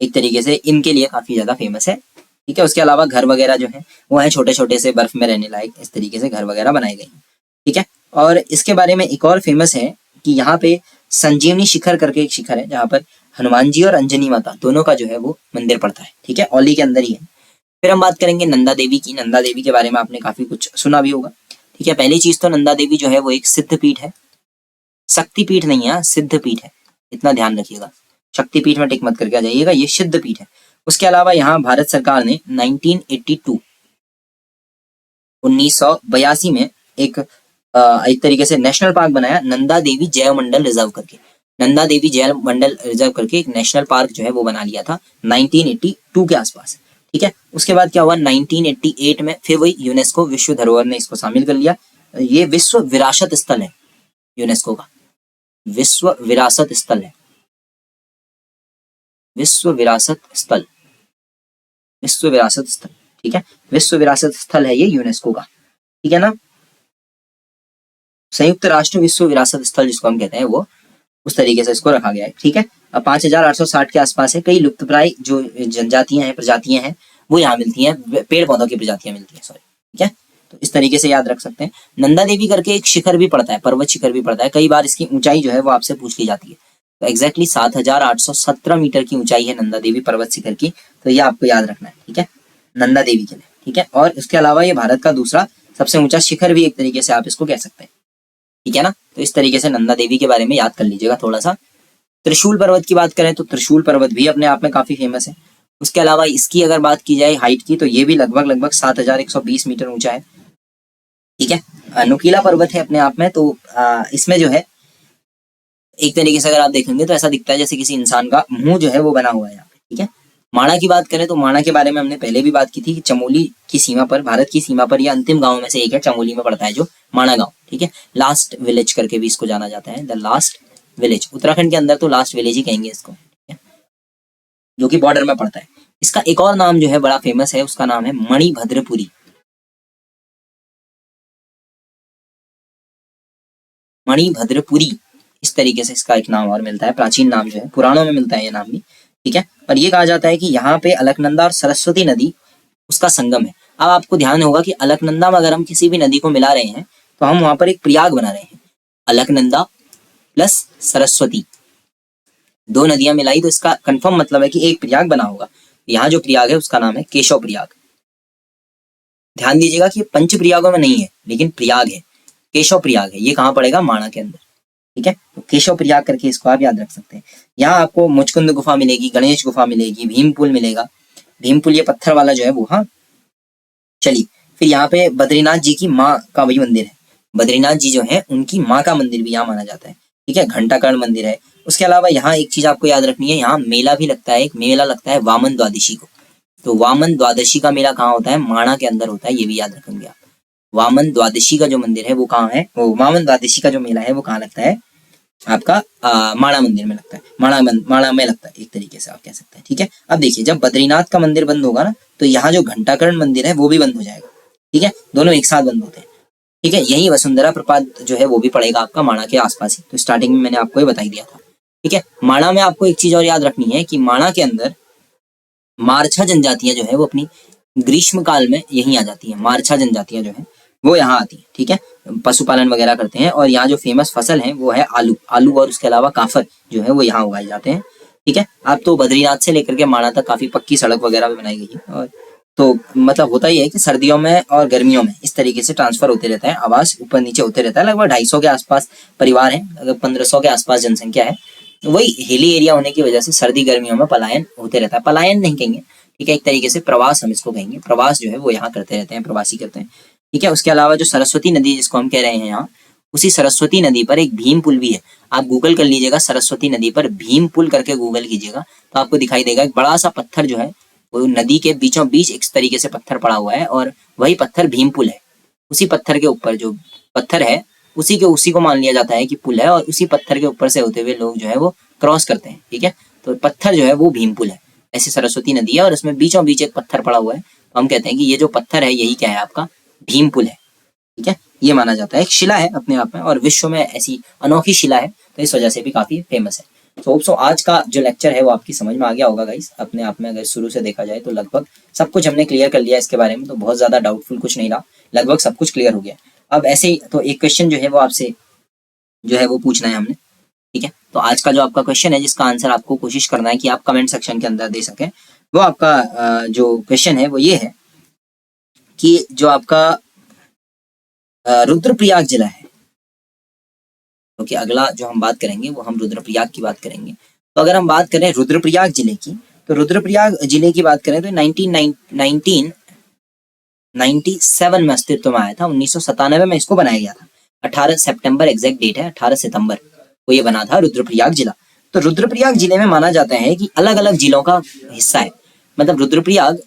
एक तरीके से इनके लिए काफी ज्यादा फेमस है, ठीक है। उसके अलावा घर वगैरह जो है वो है छोटे छोटे से बर्फ में रहने लायक, इस तरीके से घर वगैरह बनाए गए हैं, ठीक है। और इसके बारे में एक और फेमस है कि यहाँ पे संजीवनी शिखर करके एक शिखर है, जहाँ पर हनुमान जी और अंजनी माता दोनों का जो है वो मंदिर पड़ता है, ठीक है। औली के अंदर ही है। फिर हम बात करेंगे नंदा देवी की। नंदा देवी के बारे में आपने काफी कुछ सुना भी होगा, ठीक है। पहली चीज तो नंदा देवी जो है वो एक सिद्ध पीठ है, शक्ति पीठ नहीं है, सिद्ध पीठ है, इतना ध्यान रखिएगा। शक्ति पीठ में टिक मत करके आ जाइएगा, ये सिद्ध पीठ है। उसके अलावा यहाँ भारत सरकार ने 1982 में एक तरीके से नेशनल पार्क बनाया, नंदा देवी जैव मंडल रिजर्व करके। नंदा देवी जैव मंडल रिजर्व करके एक नेशनल पार्क जो है वो बना लिया था 1982 के आसपास, ठीक है। उसके बाद क्या हुआ, 1988 में फिर वही यूनेस्को विश्व धरोहर ने इसको शामिल कर लिया। ये विश्व विरासत स्थल है, यूनेस्को का विश्व विरासत स्थल है, विश्व विरासत स्थल, विश्व विरासत स्थल, ठीक है। विश्व विरासत स्थल है ये यूनेस्को का, ठीक है ना। संयुक्त राष्ट्र विश्व विरासत स्थल जिसको हम कहते हैं वो उस तरीके से इसको रखा गया है, ठीक है। अब 5860 के आसपास है। कई लुप्तप्राय जो जनजातियां हैं, प्रजातियां हैं, वो यहाँ मिलती हैं, पेड़ पौधों की प्रजातियां मिलती हैं, सॉरी, ठीक है। तो इस तरीके से याद रख सकते हैं। नंदा देवी करके एक शिखर भी पड़ता है, पर्वत शिखर भी पड़ता है। कई बार इसकी ऊंचाई जो है वो आपसे पूछ ली जाती है, तो एग्जैक्टली 7817 मीटर की ऊंचाई है नंदा देवी पर्वत शिखर की। तो ये आपको याद रखना है, ठीक है, नंदा देवी के लिए, ठीक है। और इसके अलावा ये भारत का दूसरा सबसे ऊंचा शिखर भी एक तरीके से आप इसको कह सकते हैं, ठीक है ना। तो इस तरीके से नंदा देवी के बारे में याद कर लीजिएगा थोड़ा सा। त्रिशूल पर्वत की बात करें तो त्रिशूल पर्वत भी अपने आप में काफी फेमस है। उसके अलावा इसकी अगर बात की जाए हाइट की, तो ये भी लगभग 7120 मीटर ऊंचा है, ठीक है। नुकीला पर्वत है अपने आप में। तो इसमें जो है एक तरीके से अगर आप देखेंगे तो ऐसा दिखता है जैसे किसी इंसान का मुंह जो है वो बना हुआ है यहाँ पे, ठीक है। माणा की बात करें तो माणा के बारे में हमने पहले भी बात की थी कि चमोली की सीमा पर, भारत की सीमा पर, यह अंतिम गांव में से एक है, चमोली में पड़ता है जो माणा गांव, ठीक है। लास्ट विलेज करके भी इसको जाना जाता है, द लास्ट विलेज। उत्तराखंड के अंदर तो लास्ट विलेज ही कहेंगे इसको, ठीक है, जो कि बॉर्डर में पड़ता है। इसका एक और नाम जो है बड़ा फेमस है, उसका नाम है मणिभद्रपुरी। मणिभद्रपुरी, इस तरीके से इसका एक नाम और मिलता है, प्राचीन नाम जो है, पुराणों में मिलता है ये नाम भी, ठीक है। और ये कहा जाता है कि यहाँ पे अलकनंदा और सरस्वती नदी उसका संगम है। अब आपको ध्यान होगा कि अलकनंदा में अगर हम किसी भी नदी को मिला रहे हैं तो हम वहां पर एक प्रयाग बना रहे हैं। अलकनंदा प्लस सरस्वती, दो नदियां मिलाई तो इसका कंफर्म मतलब है कि एक प्रयाग बना होगा। यहाँ जो प्रयाग है उसका नाम है केशव प्रयाग। ध्यान दीजिएगा कि पंच प्रयागों में नहीं है, लेकिन प्रयाग है, केशव प्रयाग है। ये कहाँ पड़ेगा? माणा के अंदर, ठीक है। तो केशव प्रयाग करके इसको आप याद रख सकते हैं। यहाँ आपको मुचकुंद गुफा मिलेगी, गणेश गुफा मिलेगी, भीमपुल मिलेगा। भीमपुल ये पत्थर वाला जो है वो, हाँ। चलिए, फिर यहाँ पे बद्रीनाथ जी की माँ का भी मंदिर है। बद्रीनाथ जी जो है उनकी माँ का मंदिर भी यहाँ माना जाता है, ठीक है। घंटाकर्ण मंदिर है। उसके अलावा यहाँ एक चीज आपको याद रखनी है, यहाँ मेला भी लगता है, एक मेला लगता है वामन द्वादशी को। तो वामन द्वादशी का मेला कहाँ होता है? माणा के अंदर होता है, ये भी याद रखेंगे आप। वामन द्वादशी का जो मंदिर है वो कहाँ है? वो वामन द्वादशी का जो मेला है वो कहाँ लगता है? आपका माणा मंदिर में लगता है, माणा में लगता है, एक तरीके से आप कह सकते हैं, ठीक है। अब देखिए, जब बद्रीनाथ का मंदिर बंद होगा ना, तो यहाँ जो घंटाकर्ण मंदिर है वो भी बंद हो जाएगा, ठीक है। दोनों एक साथ बंद होते हैं, ठीक है। यही वसुंधरा प्रपात जो है वो भी पड़ेगा आपका माणा के आसपास ही। तो स्टार्टिंग में मैंने आपको ये बता दिया था, ठीक है। माणा में आपको एक चीज और याद रखनी है कि माणा के अंदर मारछा जनजातियां जो है वो अपनी ग्रीष्म काल में यहीं आ जाती है। मारछा जनजातियां जो है वो यहाँ आती है, ठीक है। पशुपालन वगैरह करते हैं, और यहाँ जो फेमस फसल है वो है आलू। आलू और उसके अलावा काफर जो है वो यहाँ उगाए जाते हैं, ठीक है। अब तो बद्रीनाथ से लेकर के माणा तक काफी पक्की सड़क वगैरह भी बनाई गई है। और तो मतलब होता ही है कि सर्दियों में और गर्मियों में इस तरीके से ट्रांसफर होते रहता है, आवास ऊपर नीचे होते रहता है। लगभग 250 के आसपास परिवार है, लगभग 1500 के आसपास जनसंख्या है। वही हिली एरिया होने की वजह से सर्दी गर्मियों में पलायन होते रहता है। पलायन नहीं कहेंगे, ठीक है, एक तरीके से प्रवास हम इसको कहेंगे। प्रवास जो है वो यहाँ करते रहते हैं, प्रवासी करते हैं, ठीक है। उसके अलावा जो सरस्वती नदी जिसको हम कह रहे हैं यहाँ, उसी सरस्वती नदी पर एक भीम पुल भी है। आप गूगल कर लीजिएगा, सरस्वती नदी पर भीम पुल करके गूगल कीजिएगा तो आपको दिखाई देगा एक बड़ा सा पत्थर जो है वो नदी के बीचों बीच इस तरीके से पत्थर पड़ा हुआ है, और वही पत्थर भीम पुल है। उसी पत्थर के ऊपर जो पत्थर है उसी को मान लिया जाता है कि पुल है, और उसी पत्थर के ऊपर से होते हुए लोग जो है वो क्रॉस करते हैं, ठीक है। तो पत्थर जो है वो भीम पुल है। ऐसी सरस्वती नदी है और उसमें बीचों बीच एक पत्थर पड़ा हुआ है, तो हम कहते हैं कि ये जो पत्थर है यही क्या है? आपका भीम पुल है, ठीक है। ये माना जाता है, एक शिला है अपने आप में, और विश्व में ऐसी अनोखी शिला है, तो इस वजह से भी काफी फेमस है। तो होप सो आज का जो लेक्चर है वो आपकी समझ में आ गया होगा गाइस। अपने आप में अगर शुरू से देखा जाए तो लगभग सब कुछ हमने क्लियर कर लिया इसके बारे में, तो बहुत ज्यादा डाउटफुल कुछ नहीं रहा, लगभग सब कुछ क्लियर हो गया। अब ऐसे ही तो एक क्वेश्चन जो है वो आपसे जो है वो पूछना है हमने, ठीक है। तो आज का जो आपका क्वेश्चन है जिसका आंसर आपको कोशिश करना है कि आप कमेंट सेक्शन के अंदर दे सकें, वो आपका जो क्वेश्चन है वो ये है कि जो आपका रुद्रप्रयाग जिला है, क्योंकि अगला जो हम बात करेंगे वो हम रुद्रप्रयाग की बात करेंगे। तो अगर हम बात करें रुद्रप्रयाग जिले की, तो रुद्रप्रयाग जिले की बात करें तो 1997 में अस्तित्व में आया था। 1997 में इसको बनाया गया था। 18 सितंबर एग्जैक्ट डेट है, 18 सितंबर को ये बना था रुद्रप्रयाग जिला। तो रुद्रप्रयाग जिले में माना जाता है कि अलग अलग जिलों का हिस्सा है। मतलब रुद्रप्रयाग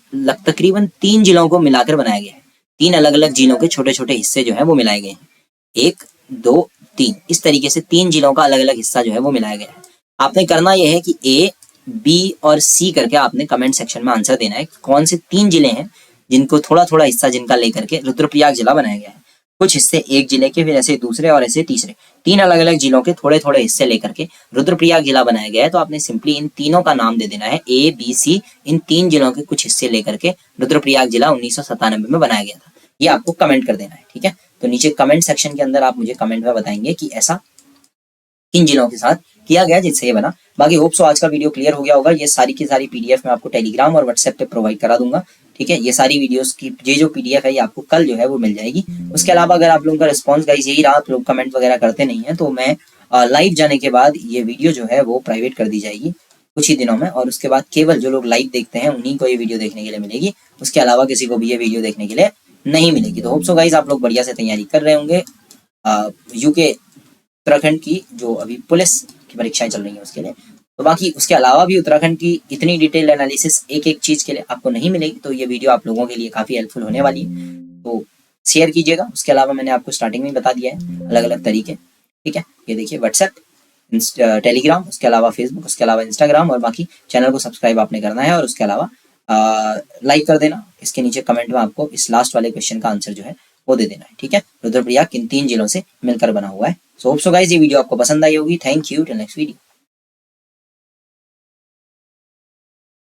तकरीबन 3 जिलों को मिलाकर बनाया गया है। 3 अलग अलग जिलों के छोटे छोटे हिस्से जो है वो मिलाए गए हैं। 1 2 3 इस तरीके से 3 जिलों का अलग अलग हिस्सा जो है वो मिलाया गया है। आपने करना यह है कि A, B और C करके आपने कमेंट सेक्शन में आंसर देना है कौन से 3 जिले हैं जिनको थोड़ा थोड़ा हिस्सा जिनका लेकर के रुद्रप्रयाग जिला बनाया गया है। कुछ हिस्से एक जिले के, फिर ऐसे दूसरे और ऐसे तीसरे, 3 अलग अलग जिलों के थोड़े थोड़े हिस्से लेकर के रुद्रप्रयाग जिला बनाया गया है। तो आपने सिंपली इन तीनों का नाम दे देना है, A, B, C, इन 3 जिलों के कुछ हिस्से लेकर के रुद्रप्रयाग जिला 1997 में बनाया गया था। ये आपको कमेंट कर देना है, ठीक है। तो नीचे कमेंट सेक्शन के अंदर आप मुझे कमेंट में बताएंगे कि ऐसा किन जिलों के साथ किया गया जिससे ये बना। बाकी होप सो आज का वीडियो क्लियर हो गया होगा। ये सारी की सारी पीडीएफ मैं आपको टेलीग्राम और व्हाट्सएप पे प्रोवाइड करा दूंगा, ठीक है। ये सारी वीडियोस की ये जो पीडीएफ है ये आपको कल जो है वो मिल जाएगी। उसके अलावा अगर आप लोगों का रिस्पॉन्स गाइस यही रहा, आप लोग कमेंट वगैरह करते नहीं है, तो मैं लाइव जाने के बाद ये वीडियो जो है वो प्राइवेट कर दी जाएगी कुछ ही दिनों में, और उसके बाद केवल जो लोग लाइव देखते हैं उन्हीं को ये वीडियो देखने के लिए मिलेगी। उसके अलावा किसी को भी ये वीडियो देखने के लिए नहीं मिलेगी। तो होप सो गाइस आप लोग बढ़िया से तैयारी कर रहे होंगे यूके उत्तराखंड की जो अभी पुलिस की परीक्षाएं चल रही हैं उसके लिए। तो बाकी उसके अलावा भी उत्तराखंड की इतनी डिटेल एनालिसिस एक एक चीज के लिए आपको नहीं मिलेगी, तो ये वीडियो आप लोगों के लिए काफी हेल्पफुल होने वाली है, तो शेयर कीजिएगा। उसके अलावा मैंने आपको स्टार्टिंग में बता दिया है अलग अलग तरीके, ठीक है। ये देखिए व्हाट्सएप, टेलीग्राम, उसके अलावा फेसबुक, उसके अलावा इंस्टाग्राम, और बाकी चैनल को सब्सक्राइब आपने करना है, और उसके अलावा लाइक कर देना। इसके नीचे कमेंट में आपको इस लास्ट वाले क्वेश्चन का आंसर जो है वो दे देना है, ठीक है। रुद्रप्रयाग किन 3 जिलों से मिलकर बना हुआ है। सो होप सो गाइस ये वीडियो आपको पसंद आई होगी। Thank you, till next video.